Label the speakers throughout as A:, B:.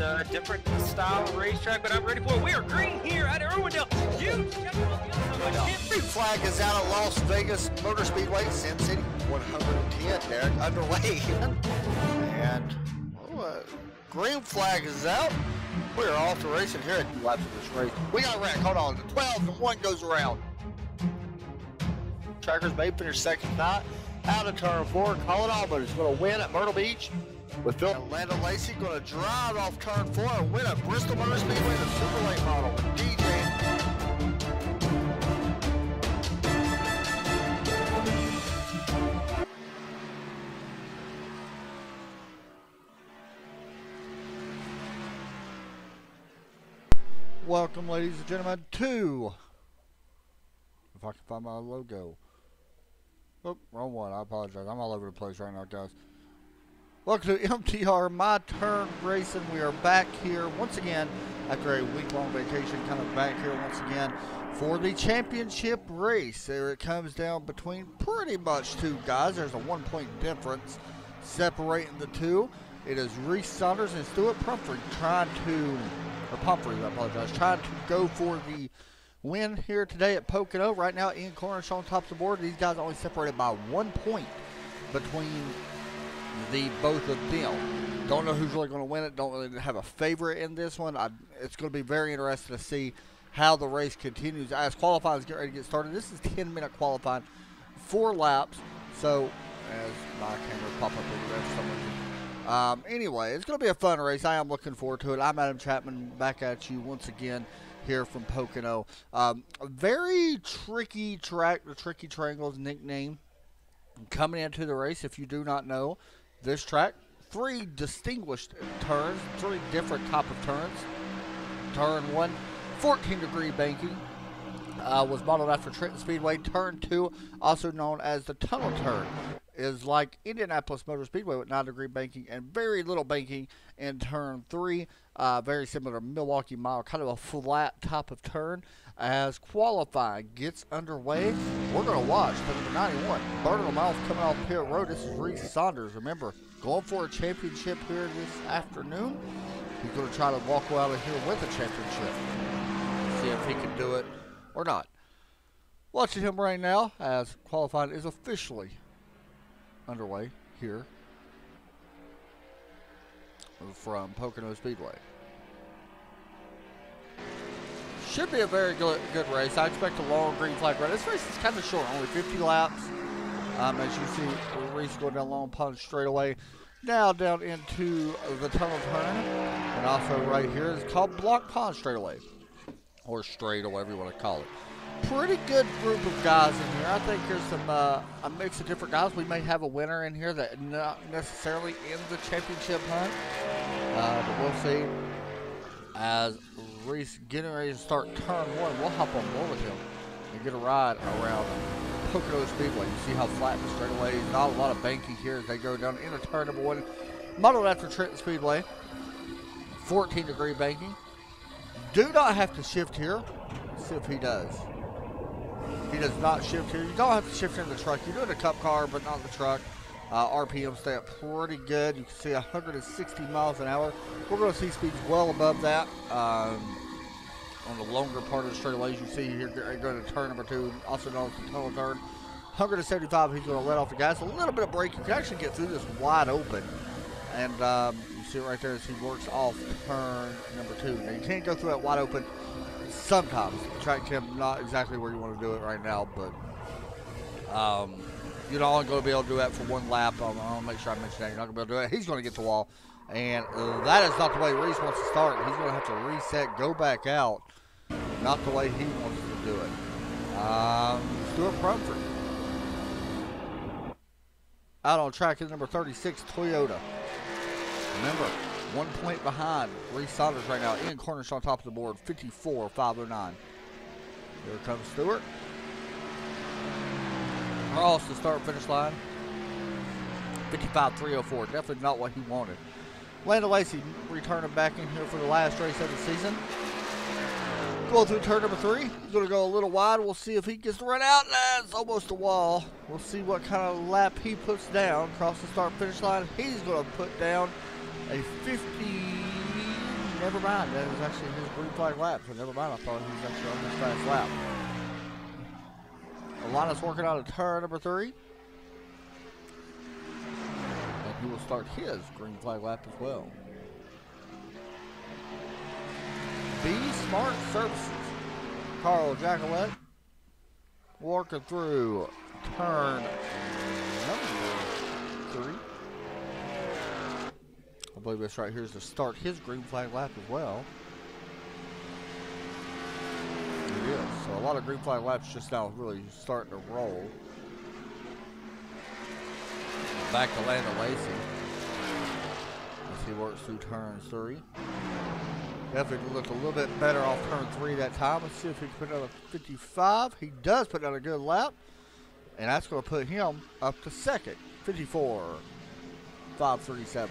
A: It's a different style of racetrack, but I'm ready for it. We are green here at Irwindale. Huge
B: Green flag is out at Las Vegas Motor Speedway, Sin City 110, Derek, underway. And green flag is out. We are off to racing here at 2 laps of this race. We got a wreck. Hold on. The 12 and 1 goes around. Trackers may finish second tonight. Out of turn 4, Colin Albert is going to win at Myrtle Beach. With Phil and Landon Lacey going to drive off turn 4 and win at Bristol Motor Speedway, the Super Late Model with DJ.
C: Welcome, ladies and gentlemen, to, if I can find my logo. Oh, wrong one. I apologize. I'm all over the place right now, guys. Welcome to MTR, My Turn Racing. We are back here once again after a week-long vacation, kind of back here once again for the championship race. There it comes down between pretty much two guys. There's a 1-point difference separating the two. It is Reese Saunders and Stuart Pumphrey trying to go for the win here today at Pocono. Right now, Ian Cornish on top of the board. These guys are only separated by 1 point between the both of them. Don't know who's really going to win it. Don't really have a favorite in this one. It's going to be very interesting to see how the race continues as qualifying is getting ready to get started. This is 10-minute qualifying, 4 laps. So, as my cameras pop up in the red, anyway, it's going to be a fun race. I am looking forward to it. I'm Adam Chapman back at you once again here from Pocono. A very tricky track. The Tricky Triangle's nickname coming into the race. If you do not know, this track, 3 distinguished turns, 3 different type of turns. Turn 1, 14-degree banking, was modeled after Trenton Speedway. Turn 2, also known as the tunnel turn, is like Indianapolis Motor Speedway with 9-degree banking and very little banking in turn 3. Very similar to Milwaukee Mile, kind of a flat type of turn. As qualifying gets underway, we're going to watch the number 91, Bernal Mouth coming off pit road. This is Reese Saunders. Remember, going for a championship here this afternoon. He's going to try to walk out of here with a championship. See if he can do it or not. Watching him right now as qualifying is officially underway here from Pocono Speedway. Should be a very good race. I expect a long green flag run. This race is kind of short, only 50 laps. As you see, the race going down Long Pond straightaway. Now down into the tunnel turn. And also right here is called Block Pond straightaway. Or straight, or whatever you want to call it. Pretty good group of guys in here. I think there's some a mix of different guys. We may have a winner in here that not necessarily in the championship hunt. But we'll see. As Reese getting ready to start turn 1, we'll hop on board with him and get a ride around Pocono Speedway. You see how flat the straightaway is. Not a lot of banking here as they go down into turn number 1. Modeled after Trenton Speedway. 14-degree banking. Do not have to shift here. Let's see if he does. He does not shift here. You don't have to shift in the truck. You're doing a cup car, but not the truck. RPM stay up pretty good. You can see 160 miles an hour. We're going to see speeds well above that on the longer part of the straightaways. You see here going to turn number 2, also known as the tunnel turn. 175, he's going to let off the gas. A little bit of brake. You can actually get through this wide open. And you see it right there as he works off turn number 2. Now, you can't go through that wide open sometimes. The track temp, not exactly where you want to do it right now, but you're not going to be able to do that for 1 lap. I'll make sure I mention that. You're not going to be able to do it. He's going to get the wall. And that is not the way Reese wants to start. He's going to have to reset, go back out. Not the way he wants to do it. Stuart Pumphrey. Out on track is number 36, Toyota. Remember, 1 point behind Reese Saunders right now. Ian Cornish on top of the board, 54.509. Here comes Stuart. Cross the start-finish line. 55.304. Definitely not what he wanted. Landon Lacey returning back in here for the last race of the season. Going through turn number 3. He's going to go a little wide. We'll see if he gets to run out. That's almost a wall. We'll see what kind of lap he puts down across the start-finish line. He's going to put down a 50, never mind. That is actually his green flag lap. So never mind. I thought he was actually on his fast lap. Alana's working on a turn number 3. And he will start his green flag lap as well. Be Smart Services. Carl Jacqueline working through turn number 3. I believe this right here is to start his green flag lap as well. It is. So a lot of green flag laps just now really starting to roll. Back to Landon Lacey as he works through turn 3. Definitely looked a little bit better off turn 3 that time. Let's see if he can put out a 55. He does put out a good lap. And that's going to put him up to second. 54.537.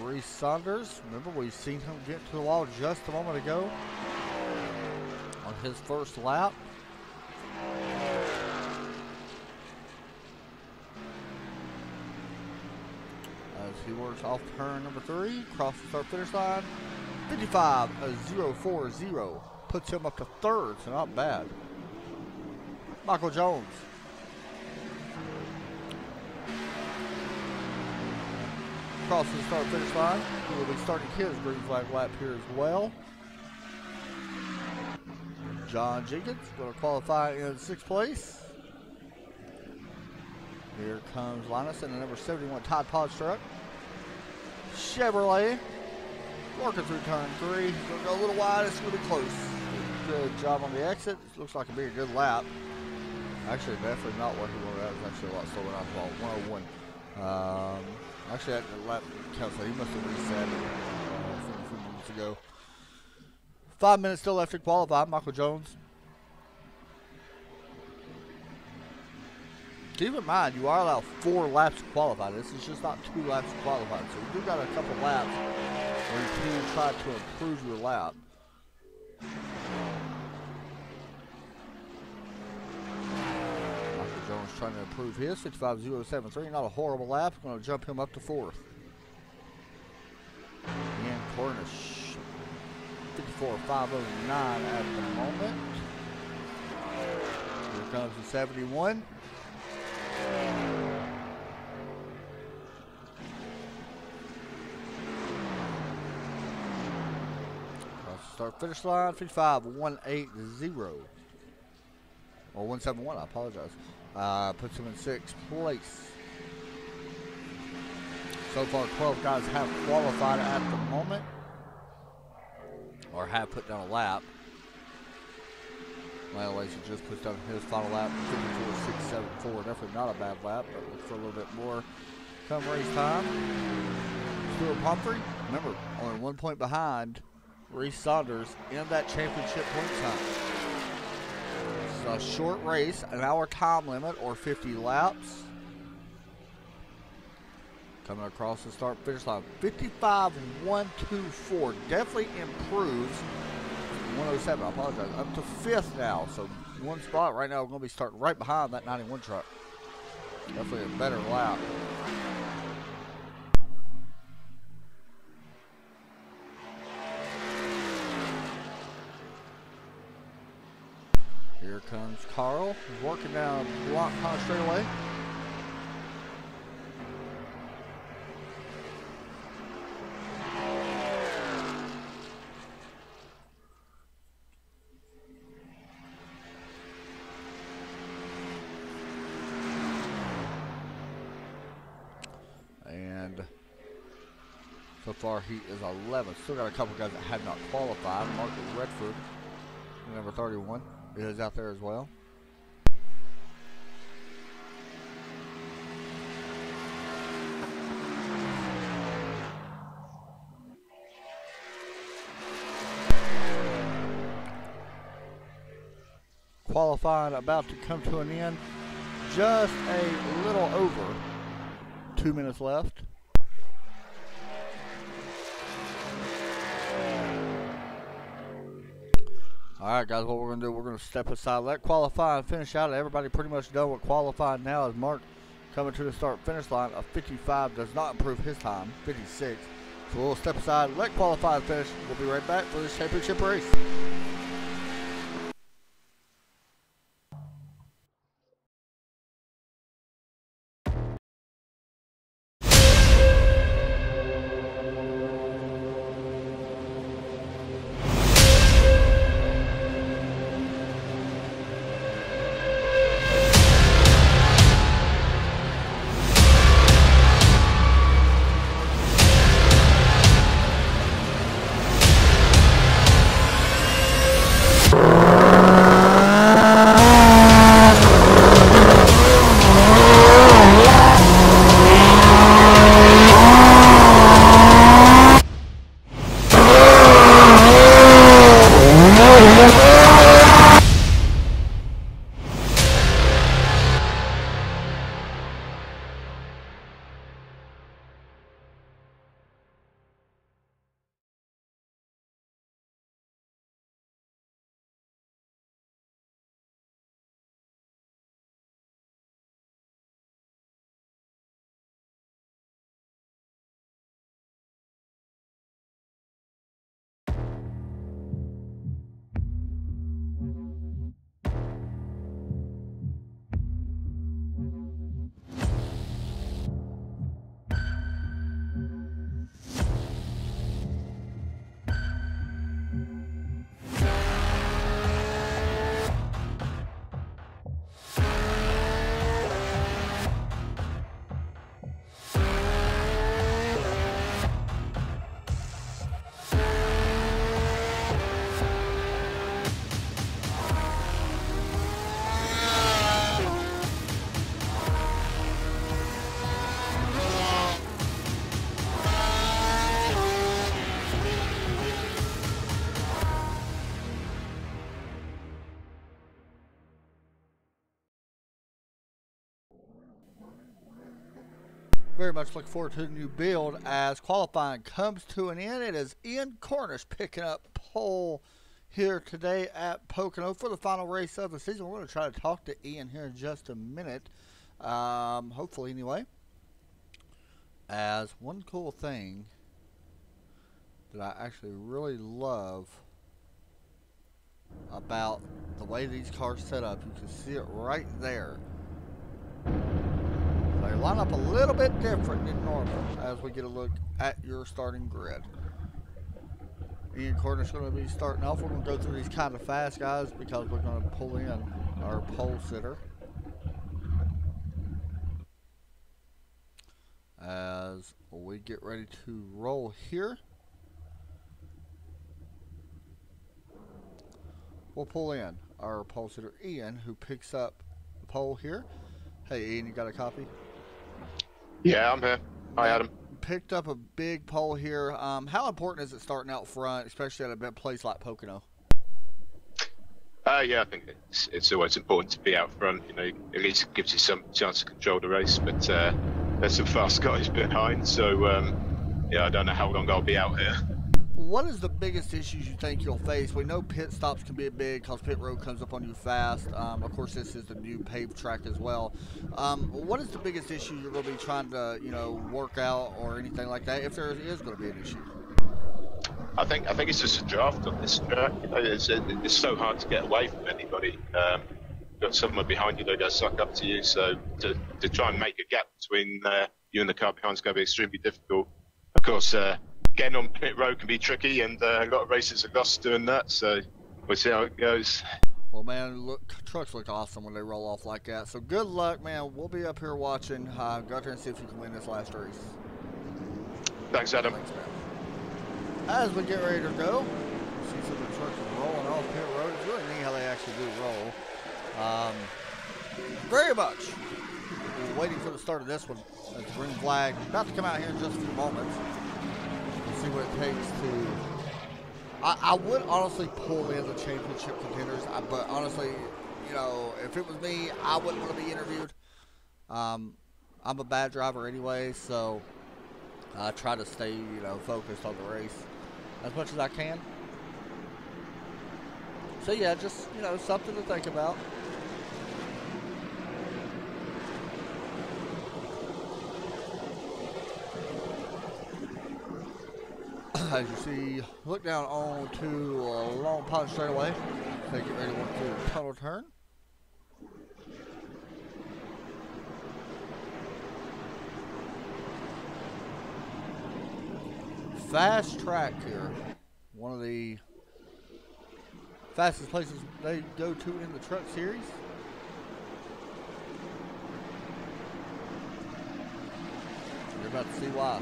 C: Reese Saunders. Remember, we've seen him get to the wall just a moment ago on his first lap. As he works off turn number 3, across the start finish line. 55.040 puts him up to third, so not bad. Michael Jones. Across the start finish line. He will be starting his green flag lap here as well. John Jenkins going to qualify in 6th place. Here comes Linus in the number 71 Todd Podge truck. Chevrolet working through turn 3. Going to go a little wide. It's going to be close. Good job on the exit. It looks like it'll be a good lap. Actually, definitely not what he wanted. That was actually a lot slower than I thought. 101. Actually, that lap counts. He must have reset it a few minutes ago. 5 minutes still left to qualify. Michael Jones. Keep in mind, you are allowed 4 laps to qualify. This is just not 2 laps to qualify. So you do got a couple laps where you can try to improve your lap. Michael Jones trying to improve his 55.073. Not a horrible lap. Going to jump him up to 4th. Ian Cornish, 54.509 at the moment. Here comes the 71. Start finish line 55.180 or 171. I apologize. Puts him in 6th place. So far, 12 guys have qualified at the moment, or have put down a lap. Landon Lacey just puts down his final lap, 54.674. Definitely not a bad lap, but look for a little bit more come race time. Stuart Pumphrey, remember, only 1 point behind Reese Saunders in that championship point time. It's a short race, an hour time limit, or 50 laps. Coming across the start finish line, 55.124. Definitely improves 107. I apologize. Up to 5th now, so 1 spot right now. We're going to be starting right behind that 91 truck. Definitely a better lap. Here comes Carl, working down Block Pond straightaway. And so far he is 11th. Still got a couple guys that have not qualified. Mark Redford, number 31. Is out there as well. Qualifying about to come to an end. Just a little over 2 minutes left. All right, guys, what we're going to do, we're going to step aside, let qualifying finish out. Everybody pretty much done with qualifying now as Mark coming to the start-finish line of 55 does not improve his time, 56. So we'll step aside, let qualify finish. We'll be right back for this championship race. Very much looking forward to the new build as qualifying comes to an end. It is Ian Cornish picking up pole here today at Pocono for the final race of the season. We're going to try to talk to Ian here in just a minute, hopefully anyway. As one cool thing that I actually really love about the way these cars set up, you can see it right there. They line up a little bit different than normal as we get a look at your starting grid. Ian Cornish is going to be starting off. We're going to go through these kind of fast, guys, because we're going to pull in our pole sitter. As we get ready to roll here, we'll pull in our pole sitter, Ian, who picks up the pole here. Hey, Ian, you got a copy?
D: Yeah, I'm here. Hi, Adam.
C: Picked up a big pole here. How important is it starting out front, especially at a big place like Pocono?
D: Yeah, I think it's always important to be out front. You know, at least it gives you some chance to control the race. But there's some fast guys behind, so yeah, I don't know how long I'll be out here.
C: What is the biggest issues you think you'll face? We know pit stops can be big because pit road comes up on you fast. Of course, this is the new paved track as well. What is the biggest issue you're going to be trying to, work out or anything like that, if there is going to be an issue?
D: I think it's just a draft on this track. You know, it's so hard to get away from anybody. You've got someone behind you that goes suck up to you, so to try and make a gap between you and the car behind is going to be extremely difficult. Of course, getting on pit road can be tricky, and a lot of races are lost doing that, so we'll see how it goes.
C: Well, man, trucks look awesome when they roll off like that, so good luck, man. We'll be up here watching. Go out there and see if you can win this last race.
D: Thanks, Adam.
C: Thanks, man. As we get ready to go, see some of the trucks rolling off pit road. It's really neat how they actually do roll. Very much. We're waiting for the start of this one. It's green flag. About to come out here in just a few moments. See what it takes to. I would honestly pull in the championship contenders, but honestly, if it was me, I wouldn't want to be interviewed. I'm a bad driver anyway, so I try to stay, focused on the race as much as I can. So yeah, just something to think about. As you see, look down on to Long Pond straightaway. They get ready to work through the tunnel turn. Fast track here. One of the fastest places they go to in the truck series. You're about to see why.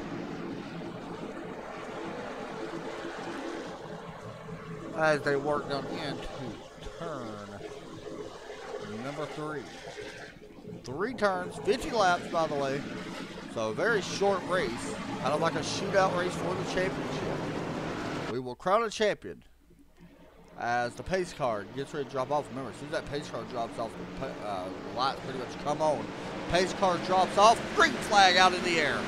C: As they work down into turn number 3. 3 turns, 50 laps by the way. So a very short race, kind of like a shootout race for the championship. We will crown a champion as the pace car gets ready to drop off. Remember, as soon as that pace car drops off, the lights pretty much come on. Pace car drops off, green flag out in the air.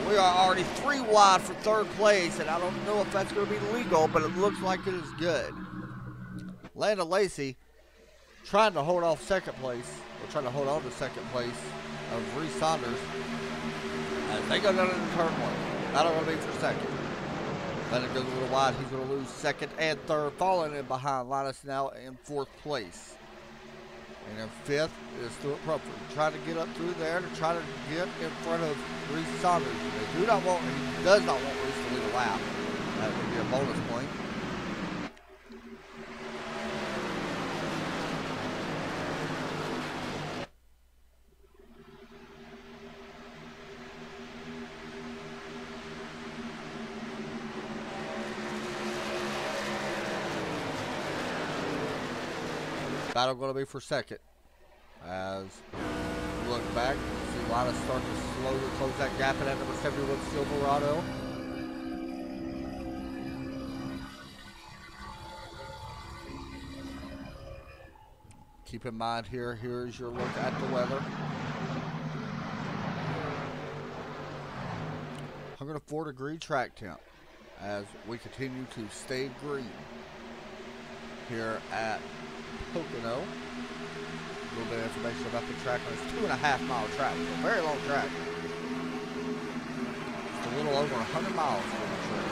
C: We are already 3 wide for 3rd place, and I don't know if that's going to be legal, but it looks like it is good. Landon Lacey trying to hold off 2nd place, or trying to hold on to 2nd place of Reese Saunders. As they go down into turn 1. That'll going to be for 2nd. Landon goes a little wide. He's going to lose 2nd and 3rd, falling in behind Linus now in 4th place. And then 5th is Stuart Crawford. Trying to get up through there to try to get in front of Reese Saunders. He does not want Reese to lead a lap. That would be a bonus point. Battle going to be for 2nd. As you look back, you see Linus starting to slowly close that gap in that number 71 Silverado. Keep in mind here's your look at the weather. 104-degree track temp as we continue to stay green here at Pocono. A little bit of information about the track. It's a 2.5-mile track. It's a very long track. It's a little over 100 miles for the track.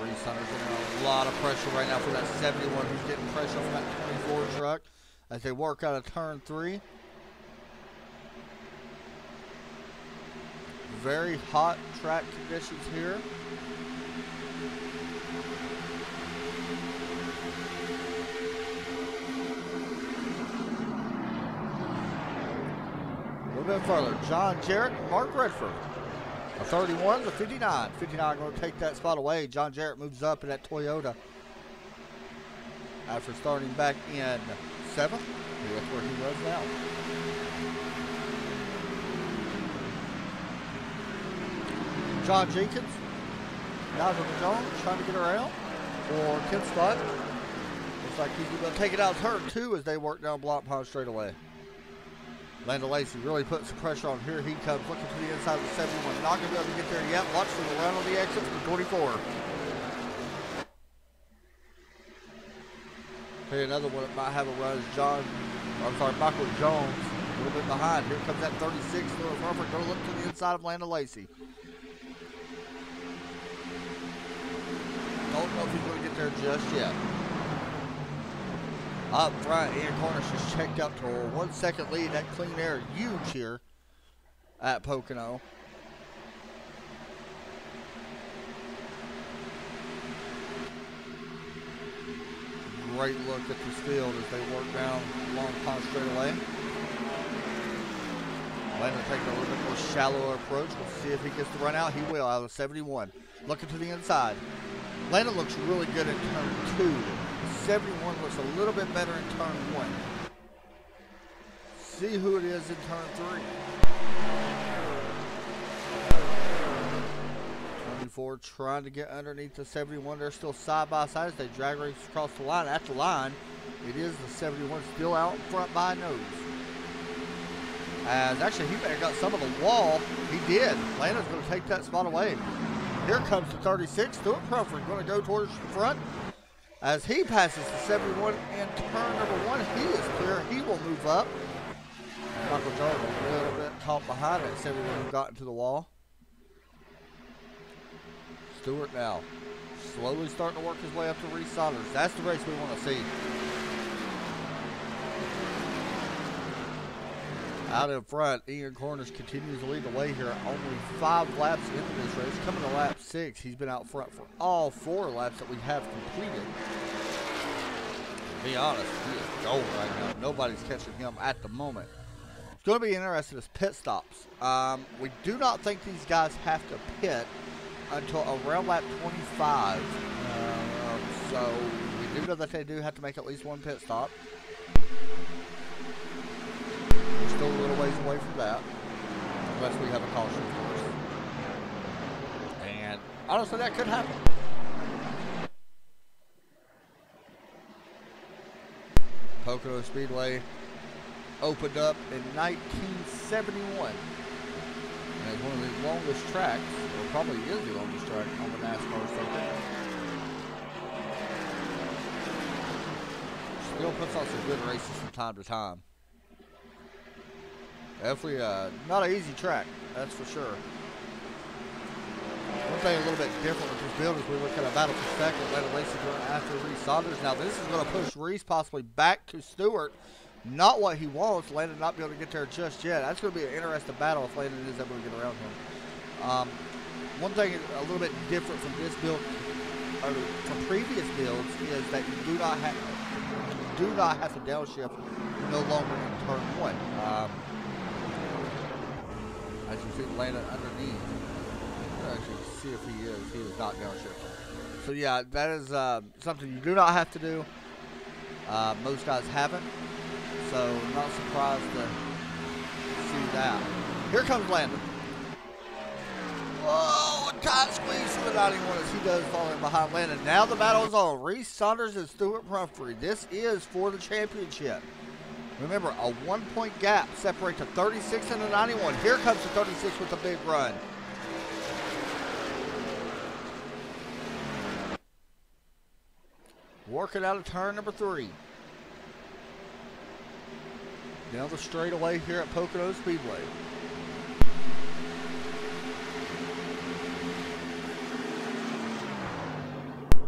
C: Reese Saunders getting a lot of pressure right now for that 71 who's getting pressure from that 24 truck as they work out of turn 3. Very hot track conditions here. A little bit further, John Jarrett, Mark Redford. A 31, a 59. 59 going to take that spot away. John Jarrett moves up in that Toyota after starting back in 7th. That's where he was now. John Jenkins, Nigel Jones trying to get around for 10th spot. Looks like he's going to take it out turn 2 as they work down Block Pond straight away. Landon Lacey really putting some pressure on. Here he comes, looking to the inside of the 71. Not going to be able to get there yet. Watch for the run on the exit from 24. Okay, another one that might have a run is Michael Jones. A little bit behind. Here comes that 36. Stuart Crawford going to look to the inside of Landon Lacey. Don't know if he's going to get there just yet. Up front, Ian Cornish has checked up to a 1 second lead. That clean air huge here at Pocono. Great look at this field as they work down Long Pond straight away. Landon taking a little bit more shallow approach. We'll see if he gets the run out. He will out of 71. Looking to the inside. Landon looks really good in turn 2. 71 looks a little bit better in turn 1. See who it is in turn 3. 24 trying to get underneath the 71. They're still side by side as they drag race across the line. At the line, it is the 71 still out in front by nose. As actually he may have got some of the wall. He did. Landon's going to take that spot away. Here comes the 36. Stuart Crawford going to go towards the front As he passes the 71 in turn number 1, he is clear. He will move up. Michael Jordan a little bit caught behind it. 71 who got into the wall. Stewart now slowly starting to work his way up to Reese Saunders. That's the race we want to see. Out in front, Ian Corners continues to lead the way here. Only 5 laps into this race. Coming to lap 6, he's been out front for all 4 laps that we have completed. To be honest, he is gold right now. Nobody's catching him at the moment. It's going to be interesting as pit stops. We do not think these guys have to pit until around lap 25. So we do know that they do have to make at least 1 pit stop. We're still a little ways away from that, unless we have a caution, of course. And honestly, that could happen. Pocono Speedway opened up in 1971. And it's one of the longest tracks, or probably is the longest track on the NASCAR circuit. Still puts on some good races from time to time. Definitely not an easy track, that's for sure. One thing a little bit different with this build is we look at a battle for second, let a racing run after Reese Saunders. Now this is going to push Reese possibly back to Stewart. Not what he wants. Landon not be able to get there just yet. That's going to be an interesting battle if Landon is able to get around him. One thing a little bit different from this build, or from previous builds, is that you do not have to downshift no longer in turn 1. As you see Landon underneath. Let's actually see if he is. He is not downshifting. So yeah, that is something you do not have to do. Most guys haven't. So not surprised to see that. Here comes Landon. Whoa, a tight squeeze for the 91 as he does fall in behind Landon. Now the battle is on. Reese Saunders and Stewart Pumphrey. This is for the championship. Remember, a 1-point gap separates the 36 and the 91. Here comes the 36 with a big run. Working out of turn number 3. Down the straightaway here at Pocono Speedway.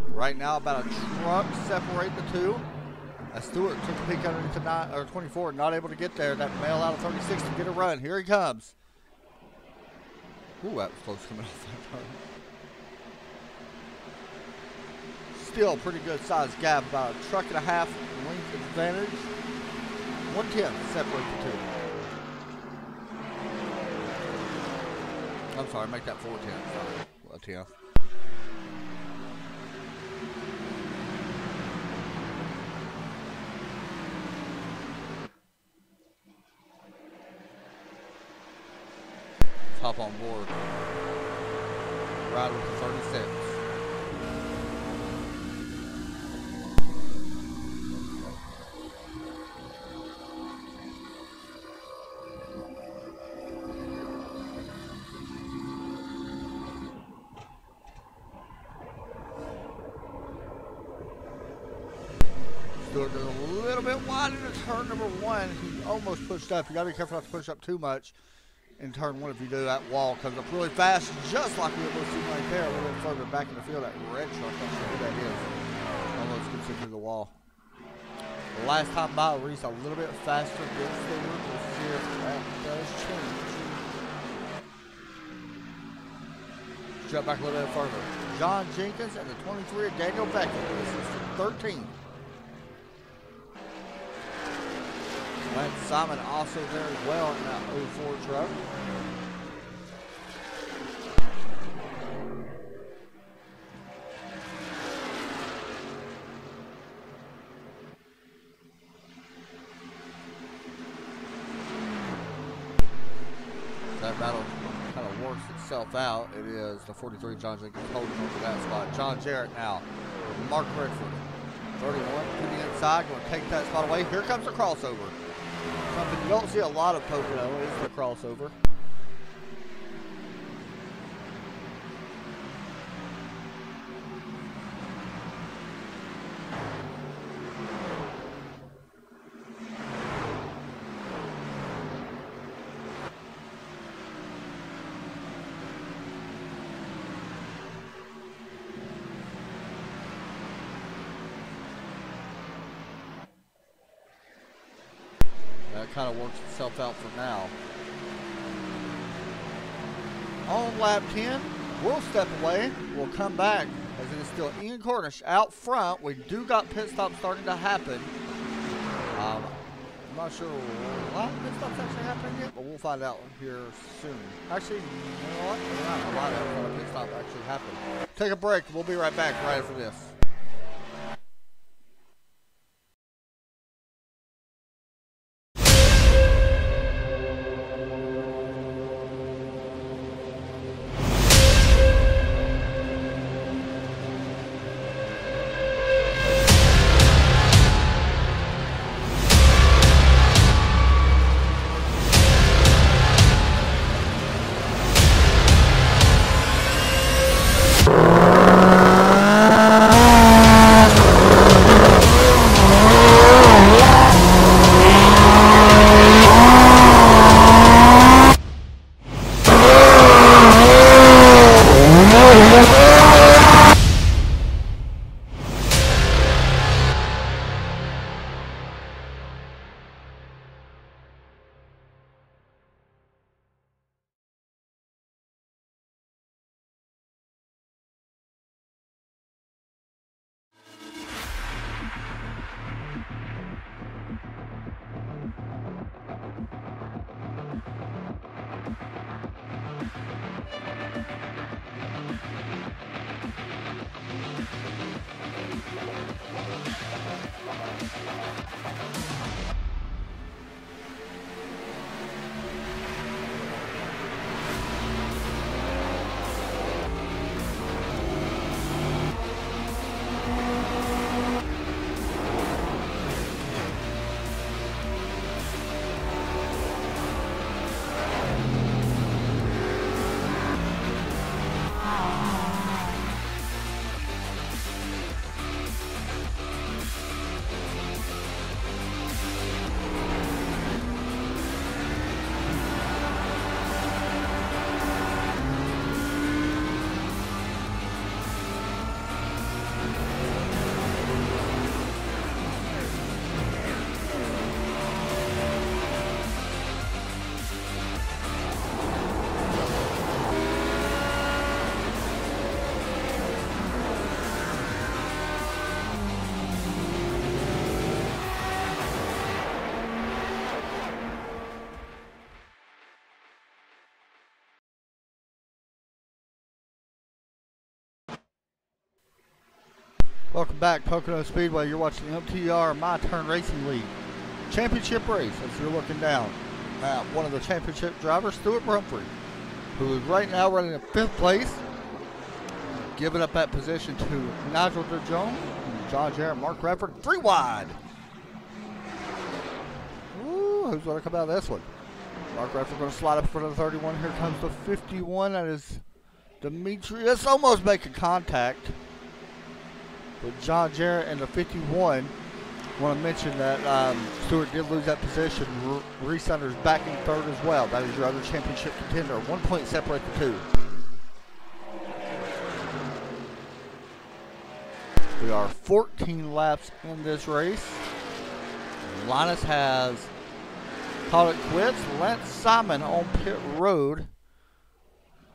C: Right now, about a truck separate the two. As Stewart took a peek underneath the 24, not able to get there. That mail out of 36 to get a run. Here he comes. Ooh, that was close coming off that turn. Still a pretty good sized gap, about a truck and a half length advantage. 1/10 separate the two. I'm sorry, make that 4/10. Sorry, a 10th. Hop on board. Ride with the 36. Stewart does a little bit wide into turn number 1. He almost pushed up. You got to be careful not to push up too much. In turn 1, if you do, that wall comes up really fast, just like we were seeing right there, a little bit further back in the field. That red truck, I'm not sure who that is. Almost gets into the wall. The last time by, Reese a little bit faster than Stewart. We'll see if that does change. Jump back a little bit further. John Jenkins and the 23 of Daniel Beckett. This is the 13. Lance Simon also there as well in that 04 truck. That battle kind of works itself out. It is the 43 John Jenkins holding on to that spot. John Jarrett now. Mark Redford. 31 to the inside. Going to take that spot away. Here comes the crossover. Something you don't see a lot of Pocono is the crossover. that kind of works itself out for now. On lap 10, we'll step away. We'll come back as it is still Ian Cornish out front. We do got pit stops starting to happen. I'm not sure a lot of pit stops actually happening yet, but we'll find out here soon. Actually, you know what? A lot of pit stops actually happen. Take a break. We'll be right back right after this. Welcome back, Pocono Speedway. You're watching the MTR My Turn Racing League championship race. As you're looking down at one of the championship drivers, Stuart Brumfrey, who is right now running in 5th place, giving up that position to Nigel DeJong, John Jarrett, Mark Radford, 3 wide. Ooh, who's going to come out of this one? Mark Radford going to slide up for the 31. Here comes the 51. That is Demetrius, almost making contact with John Jarrett and the 51. I want to mention that Stewart did lose that position. Reese Hunter's back in 3rd as well. That is your other championship contender. 1 point separate the two. We are 14 laps in this race. Linus has called it quits. Lance Simon on pit road.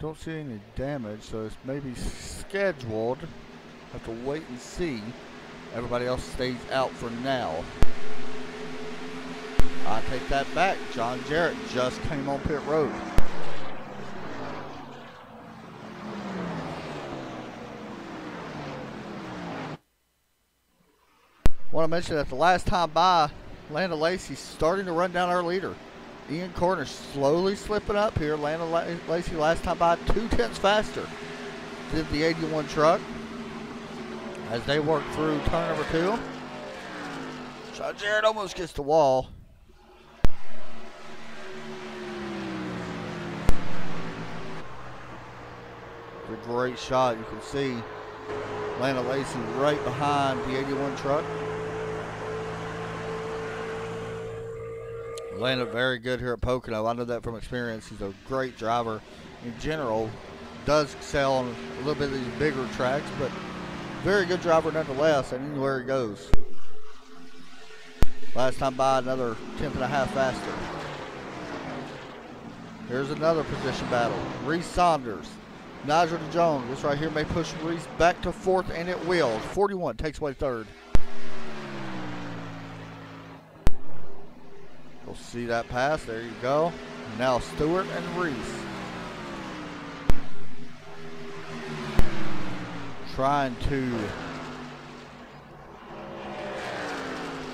C: Don't see any damage, so it's maybe scheduled. Have to wait and see. Everybody else stays out for now. I take that back. John Jarrett just came on pit road. Want to mention that the last time by, Landa Lacey starting to run down our leader. Ian Cornish slowly slipping up here. Landa Lacey last time by 2/10 faster. Did the 81 truck. As they work through turn number 2. John Jarrett almost gets the wall. It's a great shot. You can see Landa Lacey right behind the 81 truck. Landa very good here at Pocono. I know that from experience. He's a great driver in general. Does excel on a little bit of these bigger tracks, but very good driver nonetheless, and anywhere he goes. Last time by, another 10th and a half faster. Here's another position battle. Reese Saunders, Nigel DeJong. This right here may push Reese back to 4th, and it will. 41 takes away 3rd. We'll see that pass. There you go. Now Stewart and Reese. Trying to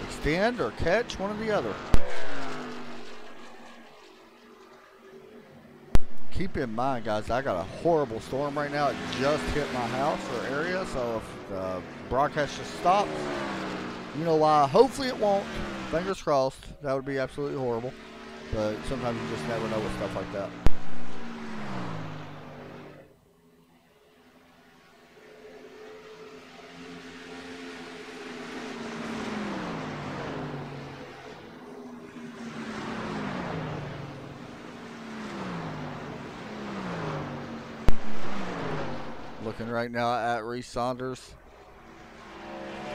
C: extend or catch, one or the other. Keep in mind, guys, I got a horrible storm right now. It just hit my house or area, so if the broadcast just stops, you know why. Hopefully it won't. Fingers crossed. That would be absolutely horrible. But sometimes you just never know with stuff like that. Looking right now at Reese Saunders.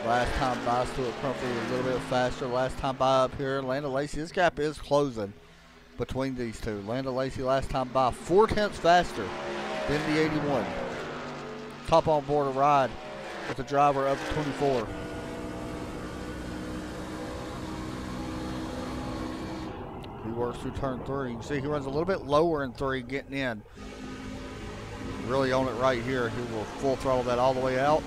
C: Last time by, Stuart Crumphrey a little bit faster. Last time by up here, Landa Lacey. This gap is closing between these two. Landa Lacey last time by 4/10 faster than the 81. Top on board a ride with the driver up to 24. He works through turn 3. You can see he runs a little bit lower in 3 getting in. Really on it right here. He will full throttle that all the way out.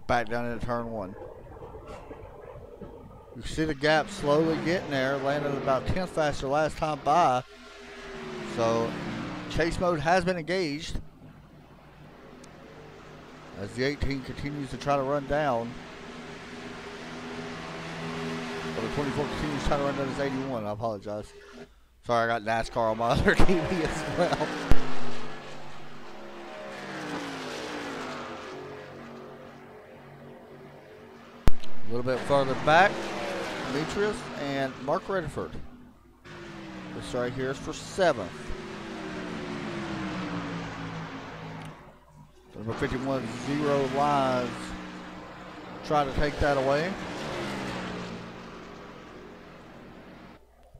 C: Back down into turn 1. You can see the gap slowly getting there. Landed about 10th faster last time by. So chase mode has been engaged as the 18 continues to try to run down. But the 24 continues to try to run down his 81. I apologize. Sorry, I got NASCAR on my other TV as well. A little bit further back, Demetrius and Mark Redford. This right here is for 7th. Number 51, Zero Lives. Try to take that away.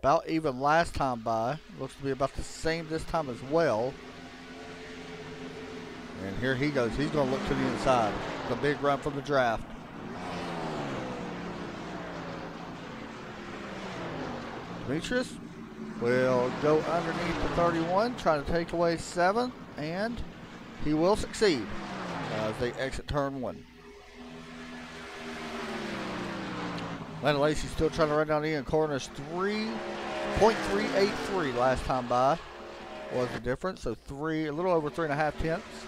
C: About even last time by. Looks to be about the same this time as well. And here he goes. He's going to look to the inside. The big run from the draft. Demetrius will go underneath the 31, try to take away 7th, and he will succeed as they exit turn 1. Landa Lacey still trying to run down the end corners. 3.383 last time by was the difference. So a little over 3.5 tenths.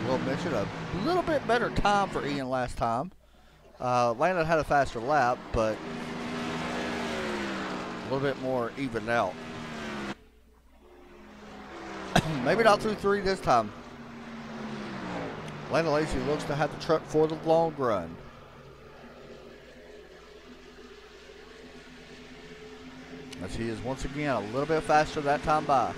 C: We'll mention a little bit better time for Ian last time. Landa had a faster lap, but a little bit more evened out. Maybe not through 3 this time. Landa Lacey looks to have the truck for the long run. As he is once again a little bit faster that time by.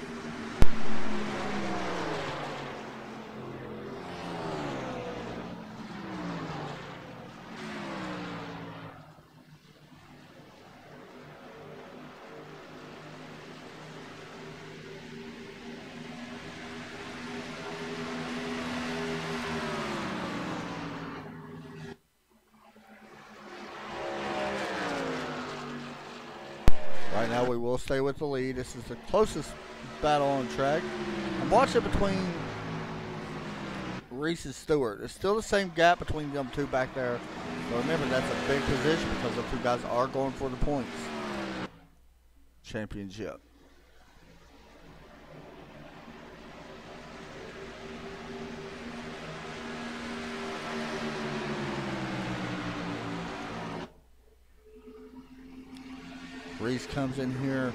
C: Right now we will stay with the lead. This is the closest battle on track. I'm watching between Reese and Stewart. It's still the same gap between them two back there. So remember, that's a big position because the two guys are going for the points championship. Reese comes in here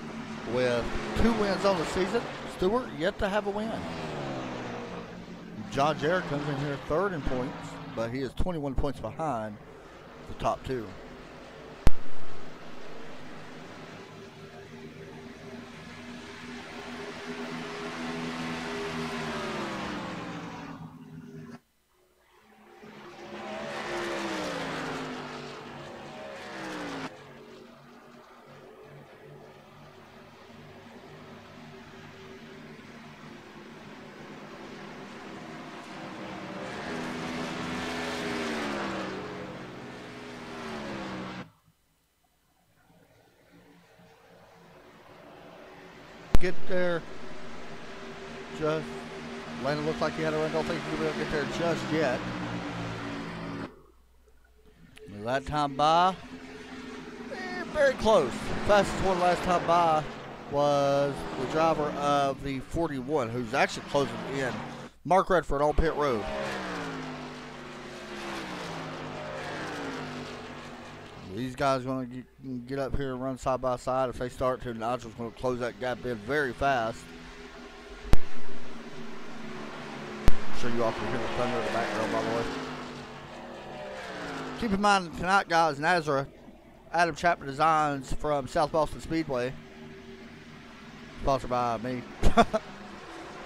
C: with 2 wins on the season. Stewart yet to have a win. John Jarrett comes in here 3rd in points, but he is 21 points behind the top 2. get there just. Landon looked like he had a run. Don't think he's going to be able to get there just yet. That time by, very close. Fastest one last time by was the driver of the 41, who's actually closing in. Mark Redford on pit road. These guys are going to get up here and run side by side. If they start to, Nigel's going to close that gap in very fast. I'm sure you all can hear the thunder in the background, by the way. Keep in mind tonight, guys, Nazareth, Adam Chapman Designs from South Boston Speedway, sponsored by me.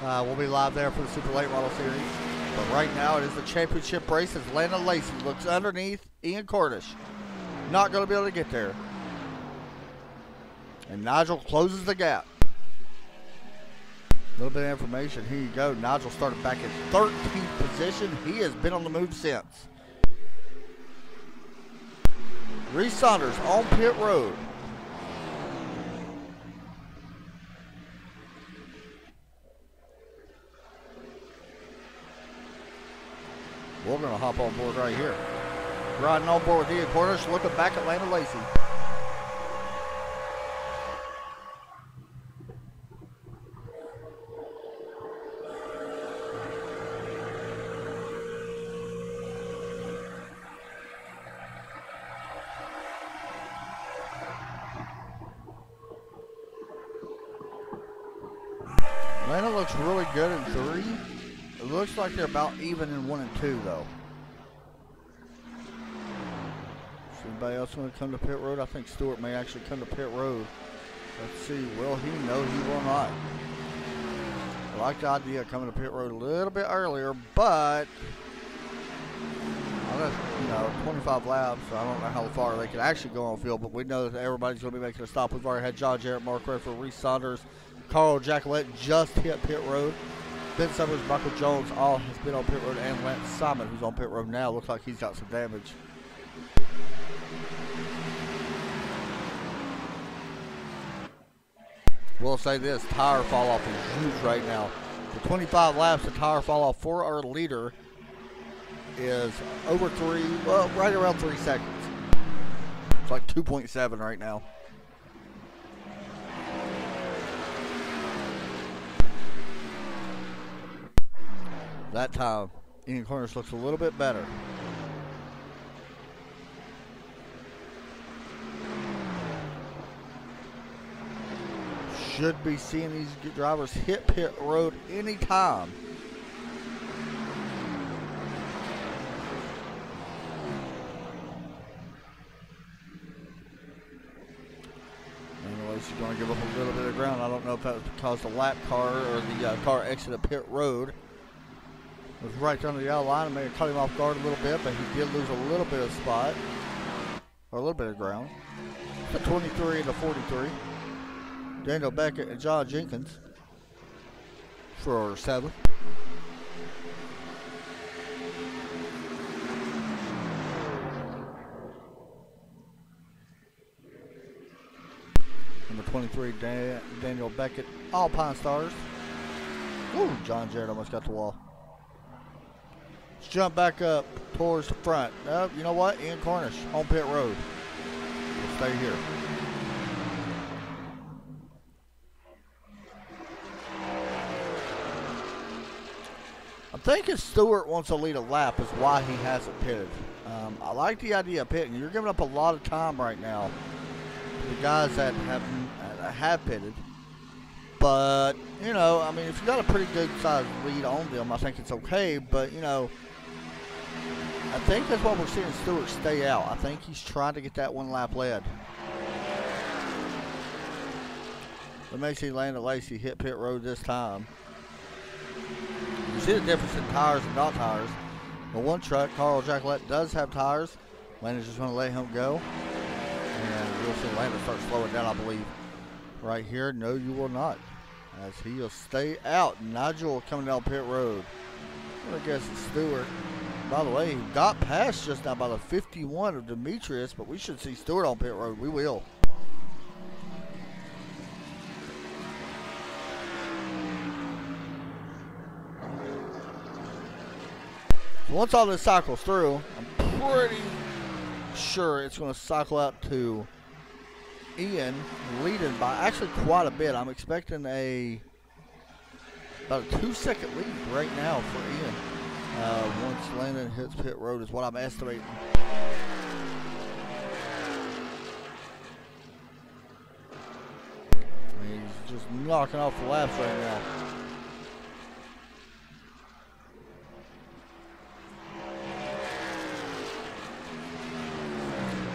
C: We'll be live there for the Super Late Model Series. But right now, it is the championship race as Landon Lacey looks underneath Ian Cornish. Not going to be able to get there. And Nigel closes the gap. A little bit of information. Here you go. Nigel started back in 13th position. He has been on the move since. Reese Saunders on pit road. We're going to hop on board right here. Riding on board with Ian Cornish, looking back at Landon Lacey. Landon looks really good in 3. It looks like they're about even in 1 and 2, though. Is anybody else going to come to pit road? I think Stewart may actually come to pit road. Let's see. Will he? No, he will not. I like the idea of coming to pit road a little bit earlier, but you know, 25 laps. So I don't know how far they can actually go on field, but we know that everybody's going to be making a stop. We've already had John Jarrett, Mark Redford, Reese Saunders, Carl Jacqueline just hit pit road. Ben Summers, Michael Jones all has been on pit road, and Lance Simon, who's on pit road now, looks like he's got some damage. We'll say this, tire fall off is huge right now. For 25 laps, the tire fall off for our leader is over 3, well, right around 3 seconds. It's like 2.7 right now. That time, Ian Cornish looks a little bit better. Should be seeing these drivers hit pit road anytime. Anyways, she's going to give up a little bit of ground. I don't know if that was because the lap car or the car exited pit road. It was right under the yellow line and may have caught him off guard a little bit, but he did lose a little bit of spot, or a little bit of ground. The 23 and the 43. Daniel Beckett and John Jenkins for 7th. Number 23, Daniel Beckett, Alpine Stars. Ooh, John Jarrett almost got the wall. Let's jump back up towards the front. Nope, you know what? Ian Cornish on pit road. We'll stay here. I'm thinking Stewart wants to lead a lap is why he hasn't pitted. I like the idea of pitting. You're giving up a lot of time right now to the guys that have pitted. But, you know, I mean, if you got a pretty good sized lead on them, I think it's okay. But, you know, I think that's what we're seeing Stewart stay out. I think he's trying to get that 1 lap lead. But may see Landon Lacey hit pit road this time. You see the difference in tires and not tires. The one truck, Carl Jacqueline, does have tires. Landon's just going to let him go. And we'll see Landon start slowing down, I believe. Right here, no, you will not. As he'll stay out. Nigel coming down pit road. I guess it's Stewart. By the way, he got past just now by the 51 of Demetrius, but we should see Stewart on pit road. We will. So once all this cycles through, I'm pretty sure it's going to cycle out to Ian leading by actually quite a bit. I'm expecting about a 2-second lead right now for Ian. Once Landon hits pit road is what I'm estimating. He's just knocking off the laps right now.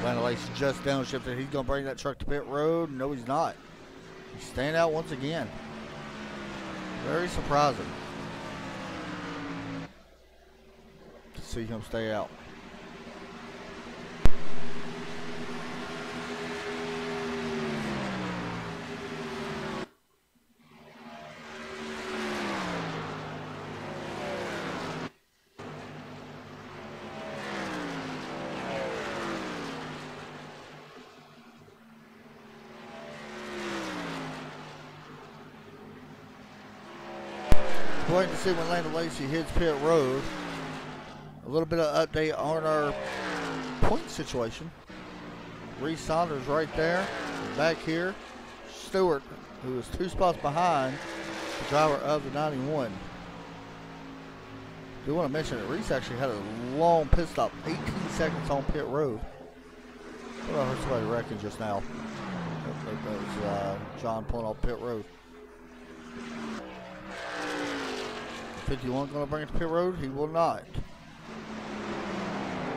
C: Landon Lacey just downshifted. He's going to bring that truck to pit road. No, he's not. He's staying out once again. Very surprising to see him stay out. Waiting to see when Landon Lacey hits pit road. A little bit of update on our point situation. Reese Saunders right there. Back here, Stewart, who is 2 spots behind the driver of the 91. Do want to mention that Reese actually had a long pit stop, 18 seconds on pit road. I heard somebody wrecking just now. That was John pulling off pit road. 51 going to bring it to pit road? He will not.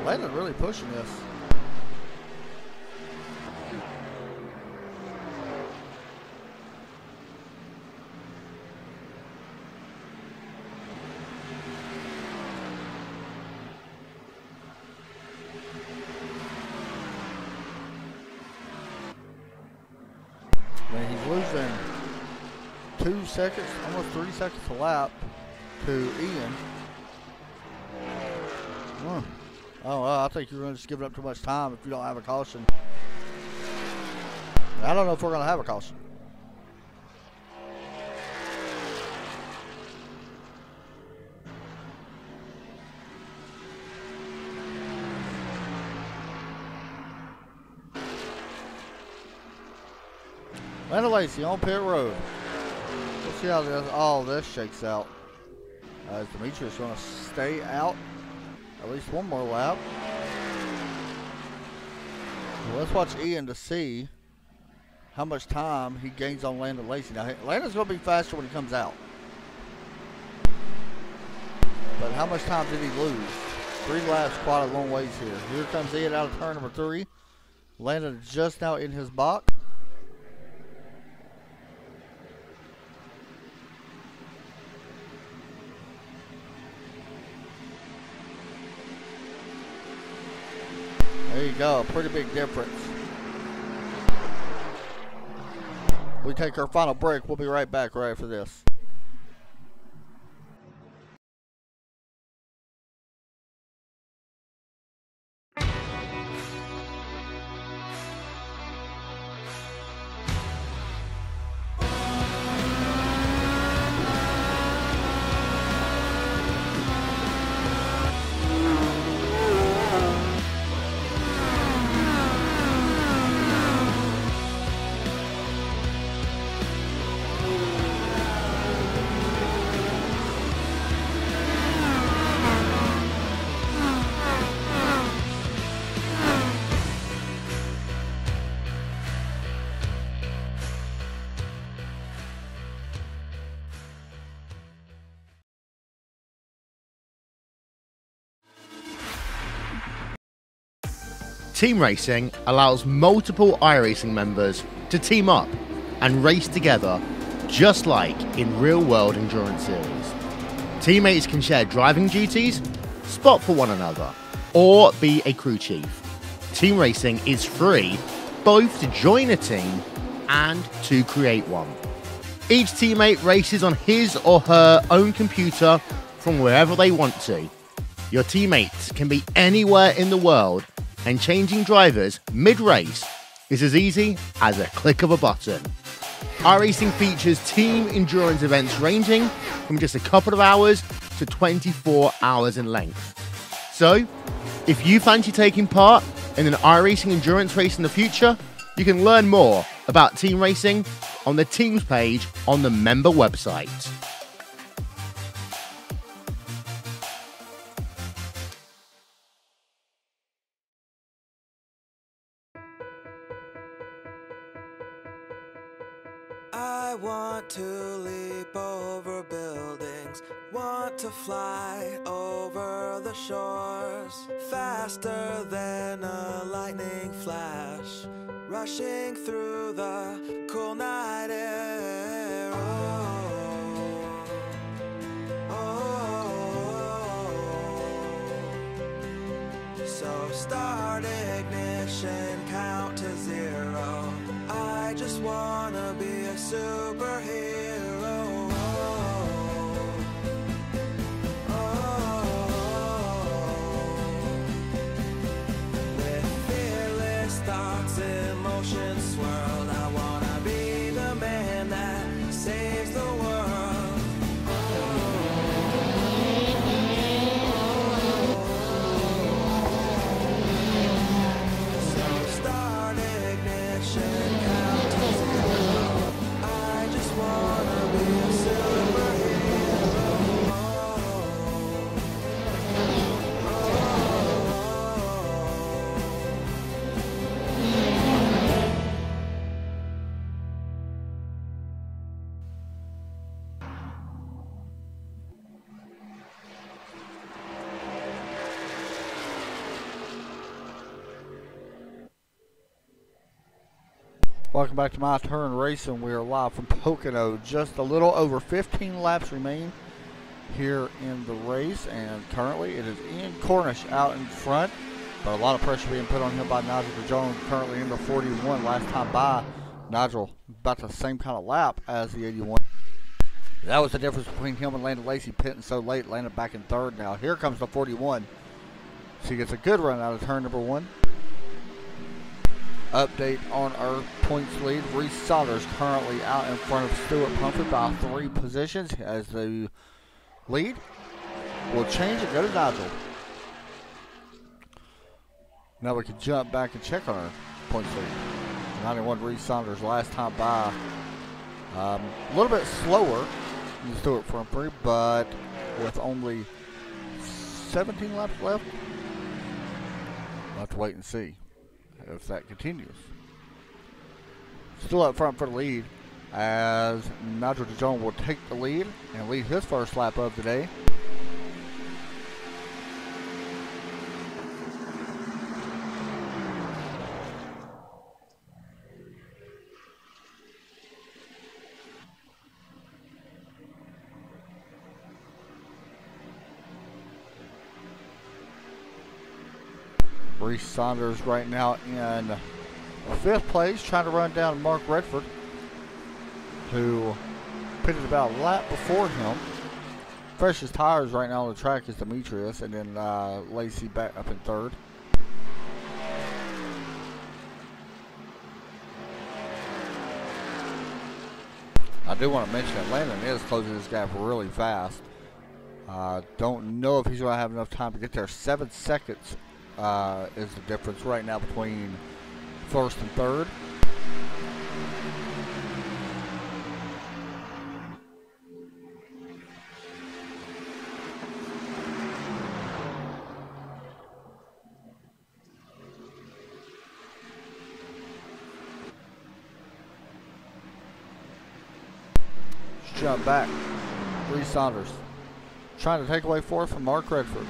C: Landon really pushing this. Man, he's losing 2 seconds, almost 3 seconds a lap to Ian. Oh, I think you're going to just give it up too much time if you don't have a caution. I don't know if we're going to have a caution. Landon Lacey on pit road. We'll see how all this shakes out. Is Demetrius going to stay out at least one more lap? Well, let's watch Ian to see how much time he gains on Landon Lacey. Now, Landon's going to be faster when he comes out. But how much time did he lose? 3 laps, quite a long ways here. Here comes Ian out of turn number 3. Landon just now in his box. There you go, pretty big difference. We take our final break. We'll be right back right after this.
E: Team racing allows multiple iRacing members to team up and race together, just like in real-world endurance series. Teammates can share driving duties, spot for one another, or be a crew chief. Team racing is free, both to join a team and to create one. Each teammate races on his or her own computer from wherever they want to. Your teammates can be anywhere in the world, and changing drivers mid-race is as easy as a click of a button. iRacing features team endurance events ranging from just a couple of hours to 24 hours in length. So, if you fancy taking part in an iRacing endurance race in the future, you can learn more about team racing on the teams page on the member website.
F: I want to leap over buildings, want to fly over the shores, faster than a lightning flash, rushing through the cool night air. Oh, oh. So start ignition, count to 0. I just wanna be a superhero. With fearless thoughts, emotions swirl. I wanna be the man that saves the world. So start ignition, count to 0. I just wanna be a
C: Welcome back to My Turn Racing. We are live from Pocono. Just a little over 15 laps remain here in the race, and currently it is Ian Cornish out in front, but a lot of pressure being put on him by Nigel Jones, currently in the 41. Last time by, Nigel about the same kind of lap as the 81. That was the difference between him and Landon Lacey, pitting so late, landed back in third. Now here comes the 41. So he gets a good run out of turn number 1. Update on our points lead. Reese Saunders currently out in front of Stuart Pumphrey by 3 positions as the lead will change and go to Nigel. Now we can jump back and check on our points lead. 91 Reese Saunders last time by. A little bit slower than Stuart Pumphrey, but with only 17 laps left, we'll have to wait and see if that continues. Still up front for the lead as Nigel DeJong will take the lead and lead his first lap of the day. Reese Saunders right now in 5th place, trying to run down Mark Redford, who pitted about a lap before him. Freshest tires right now on the track is Demetrius, and then Lacey back up in 3rd. I do want to mention that Landon is closing this gap really fast. Don't know if he's going to have enough time to get there. 7 seconds is the difference right now between 1st and 3rd. Let's jump back. Reese Saunders trying to take away 4th from Mark Redford.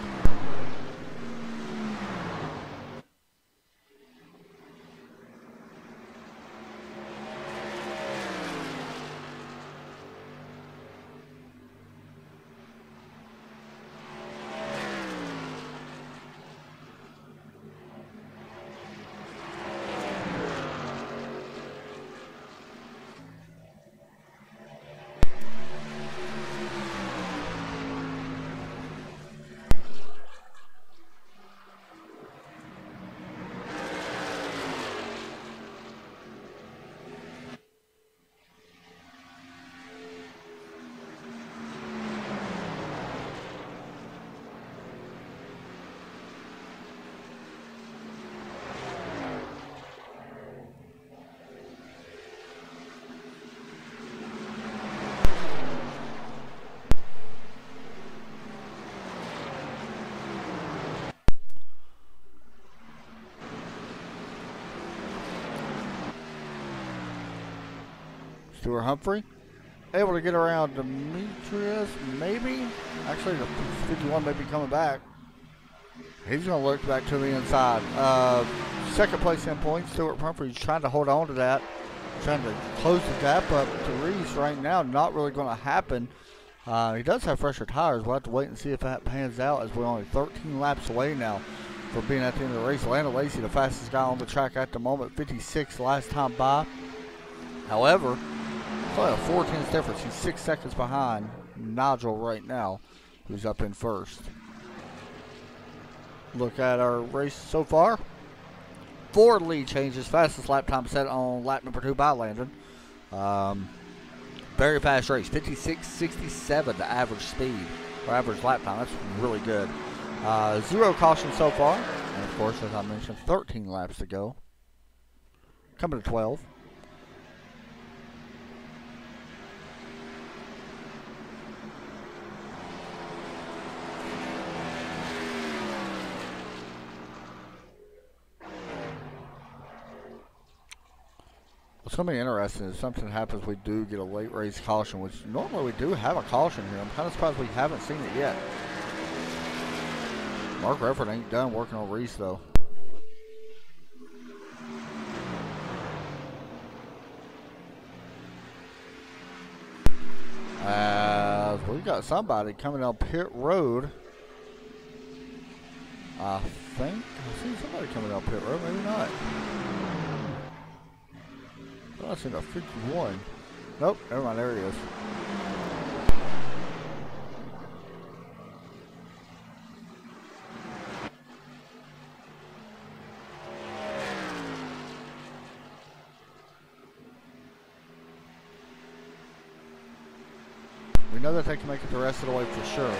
C: Stuart Humphrey able to get around Demetrius, maybe. Actually, the 51 may be coming back. He's going to look back to the inside. Second place in points. Stuart Humphrey's trying to hold on to that. Trying to close the gap up to Reese right now. Not really going to happen. He does have fresher tires. We'll have to wait and see if that pans out, as we're only 13 laps away now from being at the end of the race. Landon Lacey, the fastest guy on the track at the moment. 56 last time by. However, it's only a 4/10 difference. He's 6 seconds behind Nigel right now, who's up in first. Look at our race so far. 4 lead changes. Fastest lap time set on lap number 2 by Landon. Very fast race. 56.67 the average speed, or average lap time. That's really good. 0 caution so far. And of course, as I mentioned, 13 laps to go. Coming to 12. What's going to be interesting is something happens, we do get a late race caution, which normally we do have a caution here. I'm kind of surprised we haven't seen it yet. Mark Redford ain't done working on Reese, though. We got somebody coming down pit road. I think I see somebody coming down pit road, maybe not. Oh, I seen a 51. Nope, never mind, there he is. We know that they can make it the rest of the way for sure.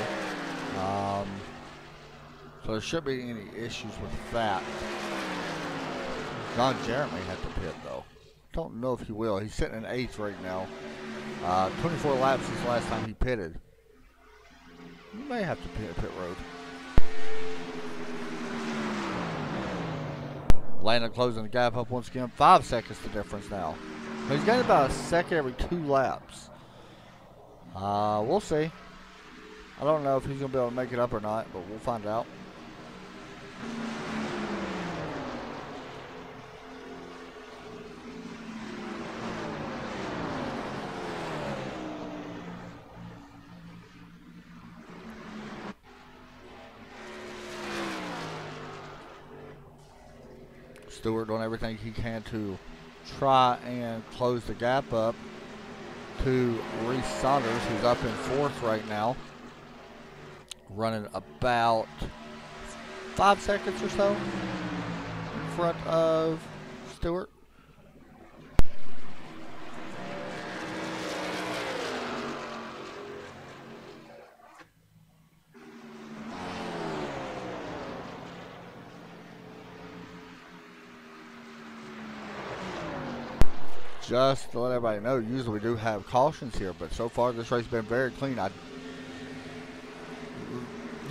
C: So there shouldn't be any issues with that. John Jeremy had to pit though. Don't know if he will. He's sitting in 8th right now. 24 laps since the last time he pitted. He may have to pit road. Landon closing the gap up once again. 5 seconds the difference now. He's got about a second every 2 laps. We'll see. I don't know if he's going to be able to make it up or not, but we'll find out. Stewart doing everything he can to try and close the gap up to Reese Saunders, who's up in 4th right now, running about 5 seconds or so in front of Stewart. Just to let everybody know, usually we do have cautions here, but so far this race has been very clean.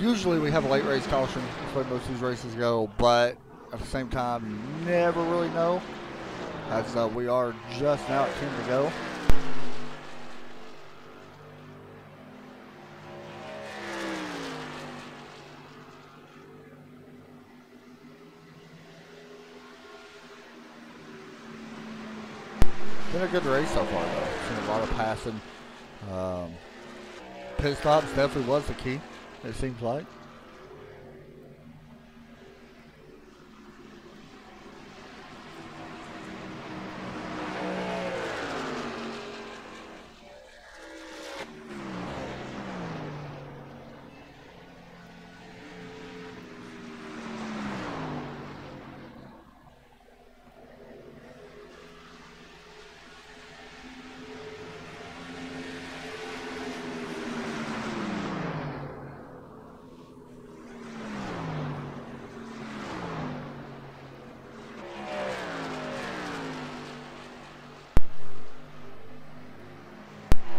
C: Usually we have a late race caution, that's the way most of these races go, but at the same time, you never really know, as we are just now at 10 to go. Been a good race so far, though. Seen a lot of passing. Pit stops definitely was the key, it seems like.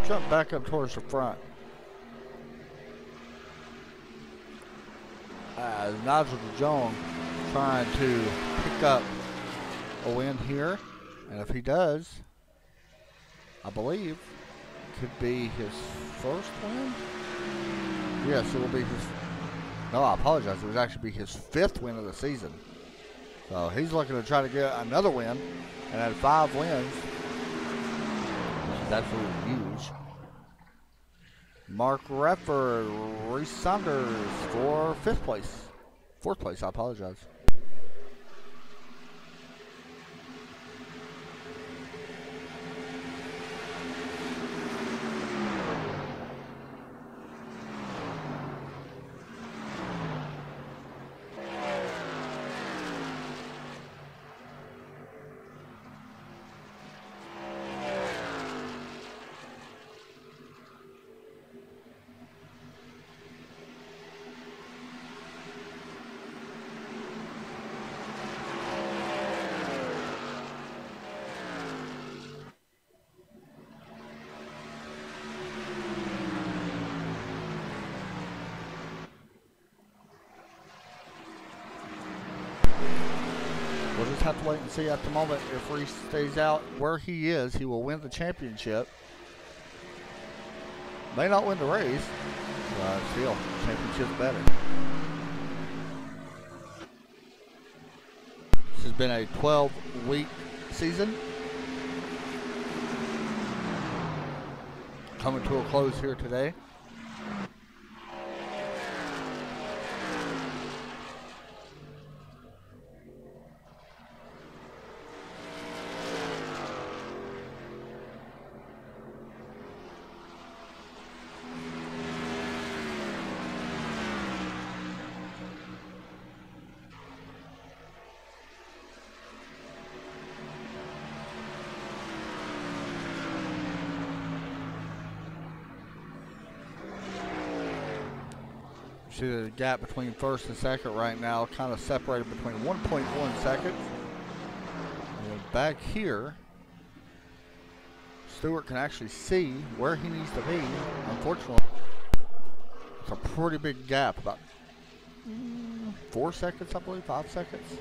C: Jump back up towards the front. As Nigel DeJong trying to pick up a win here. And if he does, I believe, could be his first win. Yes, it will be his. No, I apologize. It would actually be his 5th win of the season. So he's looking to try to get another win, and at 5 wins, which is absolutely huge. Mark Redford, Reese Saunders for 5th place. 4th place, I apologize. We'll just have to wait and see at the moment. If Reese stays out where he is, he will win the championship. May not win the race, but still, championship's better. This has been a 12-week season. Coming to a close here today. See the gap between first and second right now, kind of separated between 1.1 seconds. And back here, Stewart can actually see where he needs to be. Unfortunately, it's a pretty big gap, about 4 seconds, I believe, 5 seconds.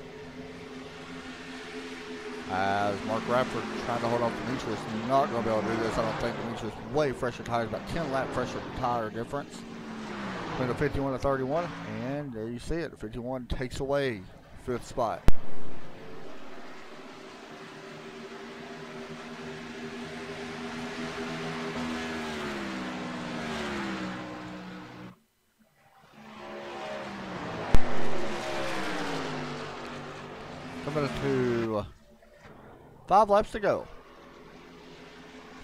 C: As Mark Radford trying to hold off Demetrius, not going to be able to do this. I don't think Demetrius way fresher tires, about 10 lap fresher tire difference. The 51 to 31, and there you see it. 51 takes away 5th spot. Coming to 5 laps to go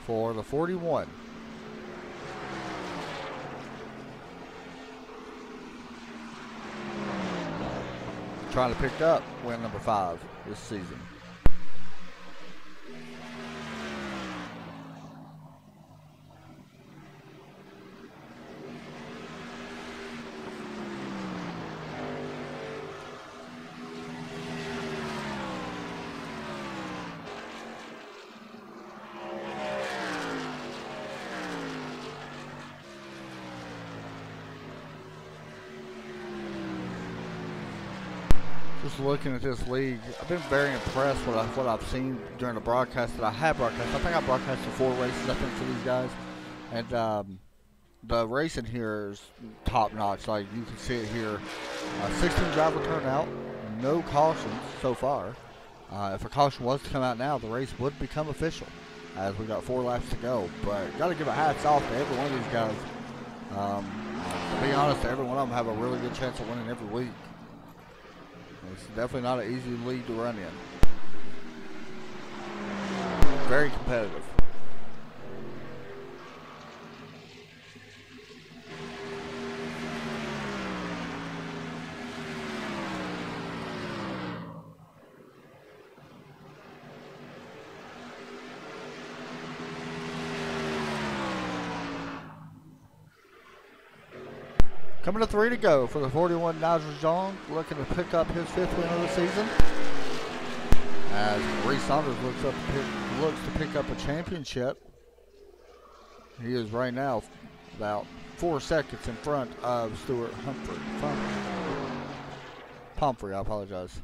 C: for the 41. Trying to pick up win number 5 this season. Just looking at this league, I've been very impressed with what I've seen during the broadcast that I have broadcast. I think I broadcasted 4 races, I think, for these guys. And the racing here is top notch. Like you can see it here. 16 driver turnout, no cautions so far. If a caution was to come out now, the race would become official, as we got 4 laps to go. But got to give a hats off to every one of these guys. To be honest, every one of them have a really good chance of winning every week. It's definitely not an easy league to run in. Very competitive. Coming to 3 to go for the 41, Nigel John, looking to pick up his 5th win of the season. As Reese Saunders looks to pick up a championship. He is right now about 4 seconds in front of Stuart Pumphrey, I apologize.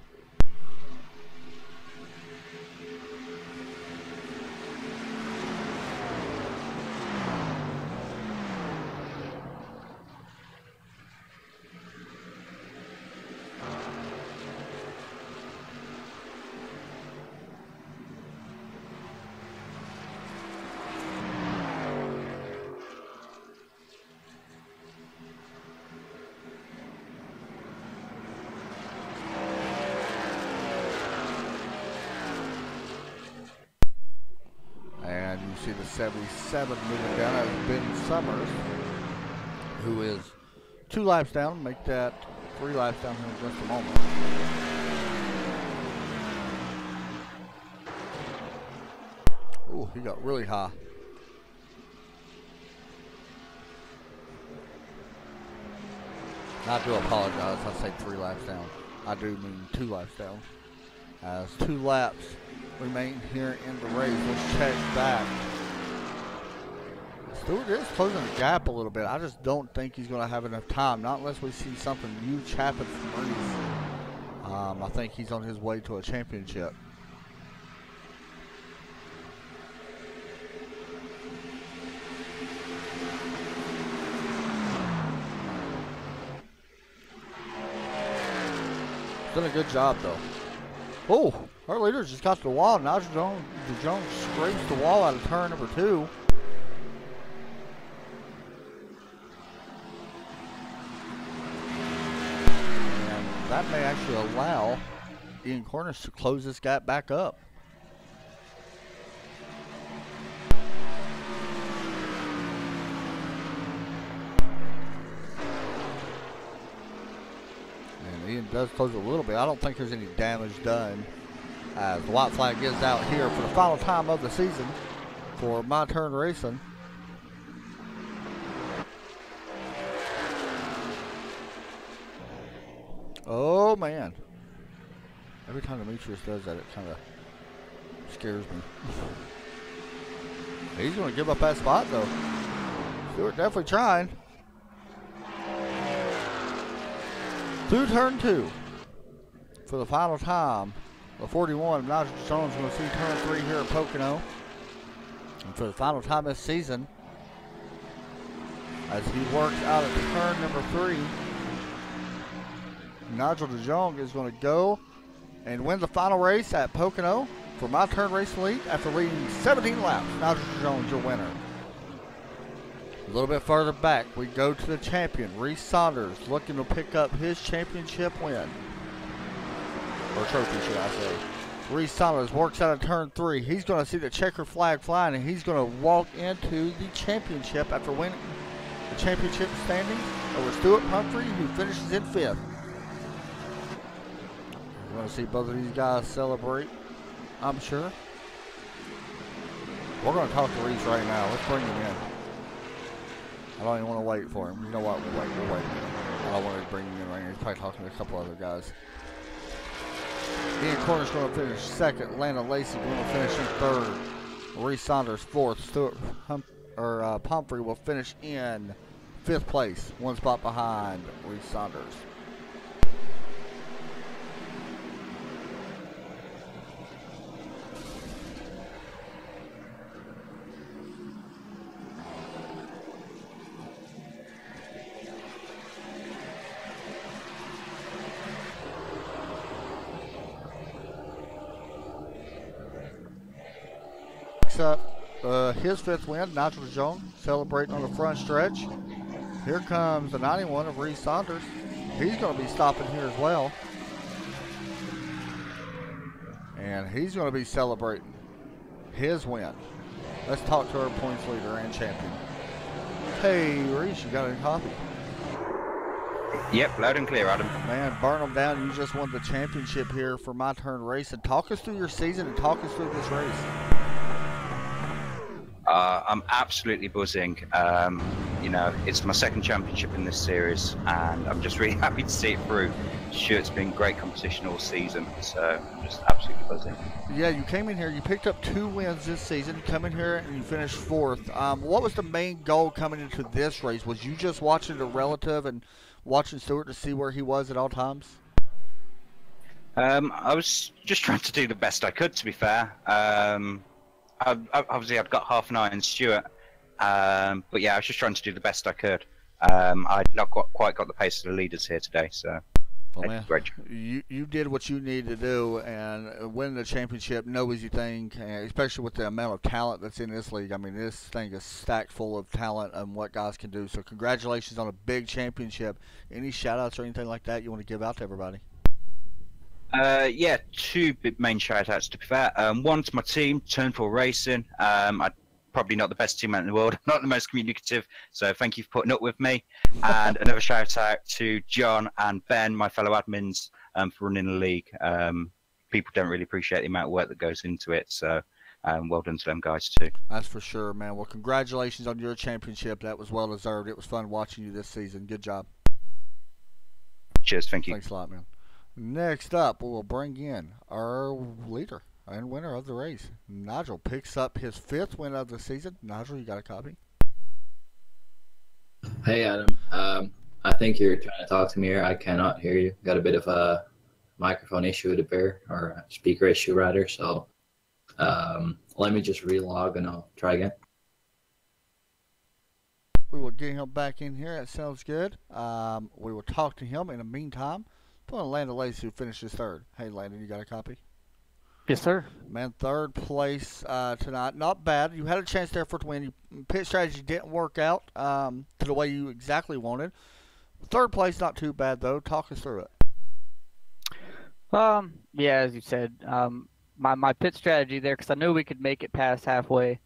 C: see the 77 moving down. That was Ben Summers, who is 2 laps down. Make that 3 laps down here in just a moment. Ooh, he got really high. I do apologize. I say 3 laps down. I do mean 2 laps down. As 2 laps remain here in the race. Let's check back. Stewart is closing the gap a little bit. I just don't think he's going to have enough time. Not unless we see something huge happen from Reese. I think he's on his way to a championship. Done a good job though. Oh, our leader just got to the wall. Now Jones scrapes the wall out of turn number 2. And that may actually allow Ian Cornish to close this gap back up. Ian does close a little bit. I don't think there's any damage done. As the white flag is out here for the final time of the season for My Turn Racing. Oh man. Every time Demetrius does that, it kind of scares me. He's going to give up that spot though. Stewart definitely trying. Through turn 2 for the final time. The 41, Nigel Jones going to see turn 3 here at Pocono. And for the final time this season, as he works out at turn number 3, Nigel DeJong is going to go and win the final race at Pocono for My Turn Racing League after leading 17 laps. Nigel DeJong, your winner. A little bit further back, we go to the champion, Reese Saunders, looking to pick up his championship win. Or trophy, should I say. Reese Saunders works out of turn 3. He's going to see the checker flag flying, and he's going to walk into the championship after winning the championship standings over Stuart Humphrey, who finishes in 5th. We're going to see both of these guys celebrate, I'm sure. We're going to talk to Reese right now. Let's bring him in. I don't even want to wait for him. You know what? We'll wait. I don't want to bring him in right now. He's probably talking to a couple other guys. Ian Cornish going to finish 2nd. Landon Lacey going to finish in 3rd. Reese Saunders 4th. Stuart Pumphrey will finish in 5th place. 1 spot behind Reese Saunders. Up his 5th win, Nigel DeJong celebrating on the front stretch. Here comes the 91 of Reese Saunders. He's going to be stopping here as well. And he's going to be celebrating his win. Let's talk to our points leader and champion. Hey Reese, you got any coffee?
G: Yep, loud and clear, Adam.
C: Man, burn them down. You just won the championship here for My Turn Racing. Talk us through your season and talk us through this race.
G: I'm absolutely buzzing. You know, it's my 2nd championship in this series, and I'm just really happy to see it through. Sure, it's been great competition all season, so I'm just absolutely buzzing.
C: Yeah, you came in here, you picked up 2 wins this season. You come in here and you finished 4th. What was the main goal coming into this race? Was you just watching the relative and watching Stewart to see where he was at all times?
G: I was just trying to do the best I could, to be fair. Obviously, I'd got half an eye on Stuart, but yeah, I was just trying to do the best I could. I'd not quite got the pace of the leaders here today, so
C: well, man, you did what you needed to do, and winning the championship, no easy thing, especially with the amount of talent that's in this league. I mean, this thing is stacked full of talent and what guys can do. So congratulations on a big championship. Any shout-outs or anything like that you want to give out to everybody?
G: Yeah, 2 big main shout-outs to be fair. One to my team, Turn 4 Racing. I probably not the best teammate in the world, not the most communicative. So thank you for putting up with me. And another shout out to John and Ben, my fellow admins, for running the league. People don't really appreciate the amount of work that goes into it. So well done to them guys too.
C: That's for sure, man. Well, congratulations on your championship. That was well deserved. It was fun watching you this season. Good job.
G: Cheers, thank you.
C: Thanks a lot, man. Next up, we'll bring in our leader and winner of the race. Nigel picks up his 5th win of the season. Nigel, you got a copy?
H: Hey, Adam. I think you're trying to talk to me here. I cannot hear you. Got a bit of a microphone issue with the bear, or a speaker issue rather. So let me just relog and I'll try again.
C: We will get him back in here. That sounds good. We will talk to him in the meantime. Put on Landon Lacey, who finishes 3rd. Hey, Landon, you got a copy?
I: Yes, sir.
C: Man, 3rd place tonight. Not bad. You had a chance there for it to win. Your pit strategy didn't work out to the way you exactly wanted. 3rd place, not too bad, though. Talk us through it.
I: Yeah, as you said, my pit strategy there, because I knew we could make it past halfway,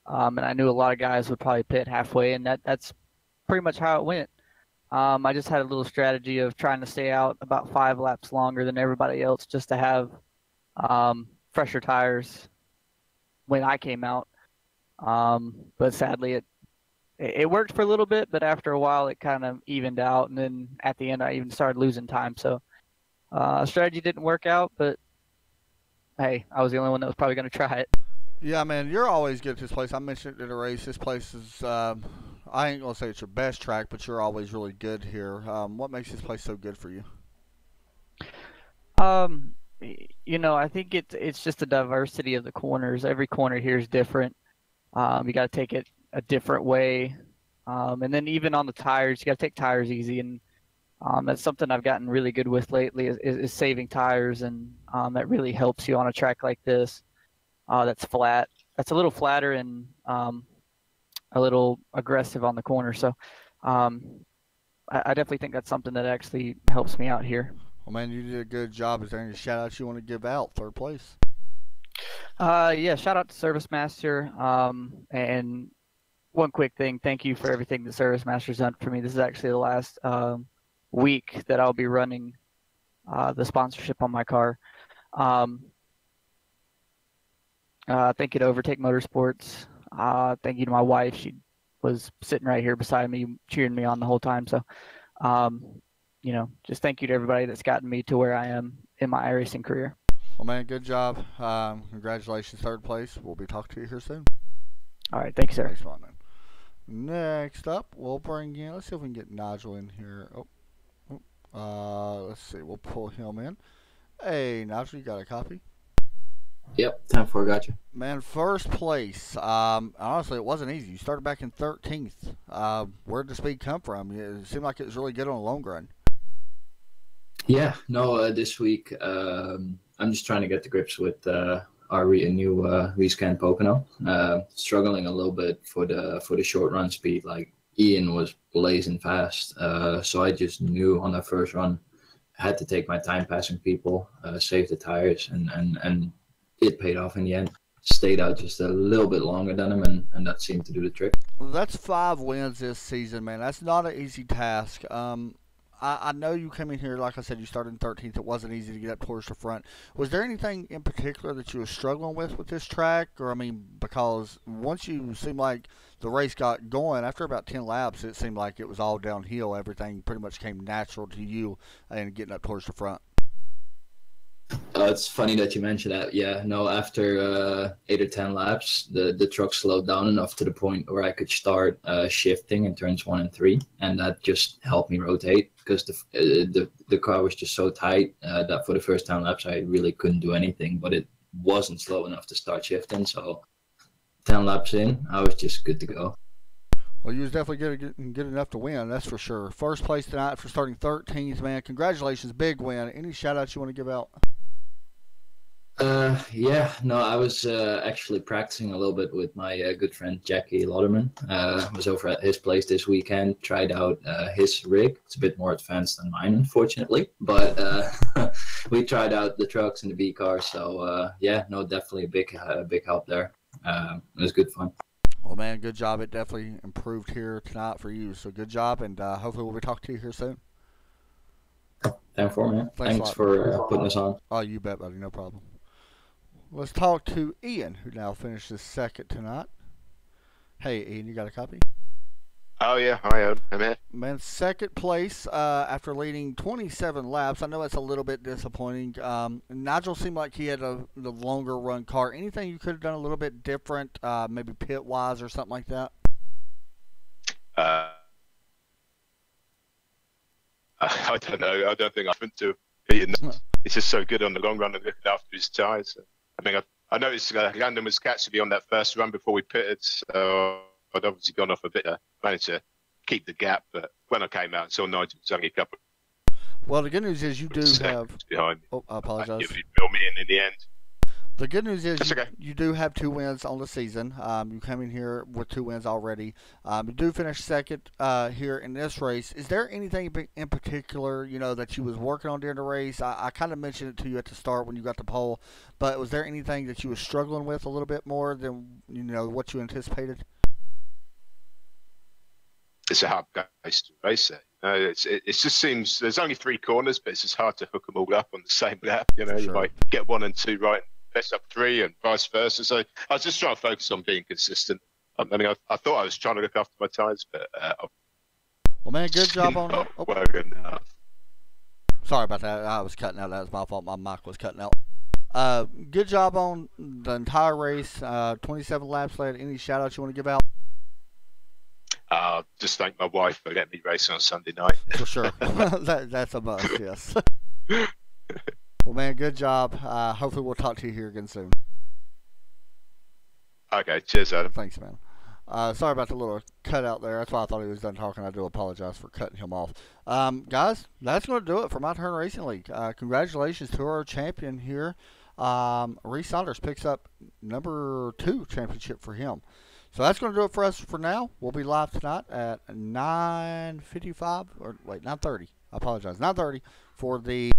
I: and I knew a lot of guys would probably pit halfway, and that's pretty much how it went. I just had a little strategy of trying to stay out about 5 laps longer than everybody else, just to have fresher tires when I came out. But sadly, it worked for a little bit, but after a while, it kind of evened out, and then at the end, I even started losing time. So strategy didn't work out, but hey, I was the only one that was probably going to try it.
C: Yeah, man, you're always good at this place. I mentioned it in a race. This place is, I ain't going to say it's your best track, but you're always really good here. What makes this place so good for you?
I: I think it's just the diversity of the corners. Every corner here is different. You got to take it a different way. And then even on the tires, you got to take tires easy. And that's something I've gotten really good with lately is saving tires. And that really helps you on a track like this. That's flat. That's a little flatter and a little aggressive on the corner. So I definitely think that's something that actually helps me out here.
C: Well, man, you did a good job. Is there any shout-outs you want to give out? 3rd place?
I: Yeah, shout out to Service Master. And one quick thing, thank you for everything that Service Master's done for me. This is actually the last week that I'll be running the sponsorship on my car. Thank you to Overtake Motorsports. Thank you to my wife. She was sitting right here beside me, cheering me on the whole time. So, just thank you to everybody that's gotten me to where I am in my iRacing career.
C: Well, man, good job. Congratulations, 3rd place. We'll be talking to you here soon.
I: All right, thank you, sir.
C: Thanks a lot, man. Next up, we'll bring in, let's see if we can get Nigel in here. Let's see, we'll pull him in. Hey, Nigel, you got a copy?
H: Yep, 10-4, gotcha.
C: Man, 1st place. Honestly, it wasn't easy. You started back in 13th. Where'd the speed come from? It seemed like it was really good on a long run.
H: Yeah, no, this week I'm just trying to get to grips with our new rescan Pocono. Struggling a little bit for the short run speed. Like Ian was blazing fast, so I just knew on that first run I had to take my time passing people, save the tires, and it paid off in the end. Stayed out just a little bit longer than him, and that seemed to do the trick.
C: Well, that's 5 wins this season, man. That's not an easy task. I know you came in here, like I said, you started in 13th. It wasn't easy to get up towards the front. Was there anything in particular that you were struggling with this track? Or, I mean, because once you seemed like the race got going, after about 10 laps, it seemed like it was all downhill. Everything pretty much came natural to you and getting up towards the front.
H: It's funny that you mentioned that. Yeah, no, after 8 or 10 laps, the truck slowed down enough to the point where I could start shifting in turns 1 and 3, and that just helped me rotate because the car was just so tight that for the first 10 laps I really couldn't do anything, but it wasn't slow enough to start shifting. So 10 laps in, I was just good to go.
C: Well, you was definitely good enough to win, that's for sure. 1st place tonight for starting 13th, man. Congratulations, big win. Any shout-outs you want to give out?
H: Yeah, no, I was actually practicing a little bit with my good friend Jackie Lauderman. Was over at his place this weekend, tried out his rig. It's a bit more advanced than mine, unfortunately, but we tried out the trucks and the B car. So yeah, no, definitely a big help there. It was good fun.
C: Well, man, good job. It definitely improved here tonight for you. So good job, and hopefully we'll be talking to you here soon.
H: Thanks for man.
C: Thanks
H: Thanks for putting us on.
C: Oh, you bet, buddy. No problem. Let's talk to Ian, who now finishes second tonight. Hey, Ian, you got a copy?
D: Oh yeah, I'm here.
C: Man, second place after leading 27 laps. I know that's a little bit disappointing. Nigel seemed like he had the longer run car. Anything you could have done a little bit different, maybe pit wise or something like that?
D: I don't know. I don't think I've been to beating. It's just so good on the long run and looking after his tyres. I mean, I noticed Landon was catching me on that first run before we pitted, so I'd obviously gone off a bit. Managed to keep the gap, but when I came out and saw Nigel was only a couple.
C: Well, the good news is you do have.
D: Behind me.
C: Oh, I apologize.
D: He built me in the end.
C: The good news is
D: okay.
C: you do have 2 wins on the season. You come in here with 2 wins already. You do finish second here in this race. Is there anything in particular, that you was working on during the race? I kind of mentioned it to you at the start when you got the pole, but was there anything that you was struggling with a little bit more than what you anticipated?
D: It's a hard place to race it. It just seems there's only 3 corners, but it's just hard to hook them all up on the same lap.
C: Sure.
D: You might get 1 and 2 right. Best up 3 and vice versa. So I was just trying to focus on being consistent. I mean, I thought I was trying to look after my tyres, but
C: well, man, good job on that.
D: Oh.
C: Sorry about that. I was cutting out. That was my fault. My mic was cutting out. Good job on the entire race. 27 laps led. Any shout outs you want to give out?
D: Just thank my wife for letting me race on Sunday night.
C: For sure. That's a must, yes. Well, man, good job. Hopefully we'll talk to you here again soon.
D: Okay, cheers, Adam.
C: Thanks, man. Sorry about the little cutout there. That's why I thought he was done talking. I do apologize for cutting him off. Guys, that's going to do it for My Turn Racing League. Congratulations to our champion here. Reese Saunders picks up number 2 championship for him. So that's going to do it for us for now. We'll be live tonight at 9:55 or wait, 9:30. I apologize, 9:30 for the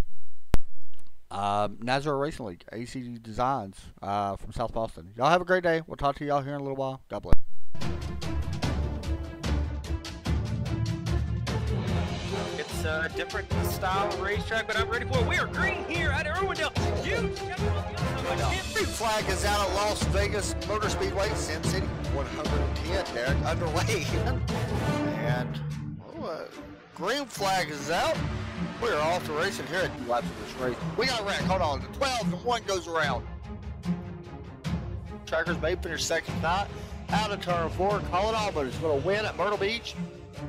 C: Nazareth Racing League, AC Designs from South Boston. Y'all have a great day. We'll talk to y'all here in a little while. God bless.
A: It's a different style of racetrack, but I'm ready for it. We are green here at Irwindale.
B: Green flag is out at Las Vegas Motor Speedway, Sin City 110, Derek, underway. And green flag is out. We are off to racing here at 2 laps of this race. We got a wreck. Hold on. The 12 and 1 goes around. Trackers may finish second tonight. Out of turn 4. Colin Albert is going to win at Myrtle Beach.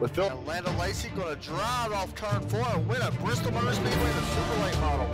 B: With Phil and Landon Lacey going to drive off turn 4 and win at Bristol Motor Speedway, the Super Late model.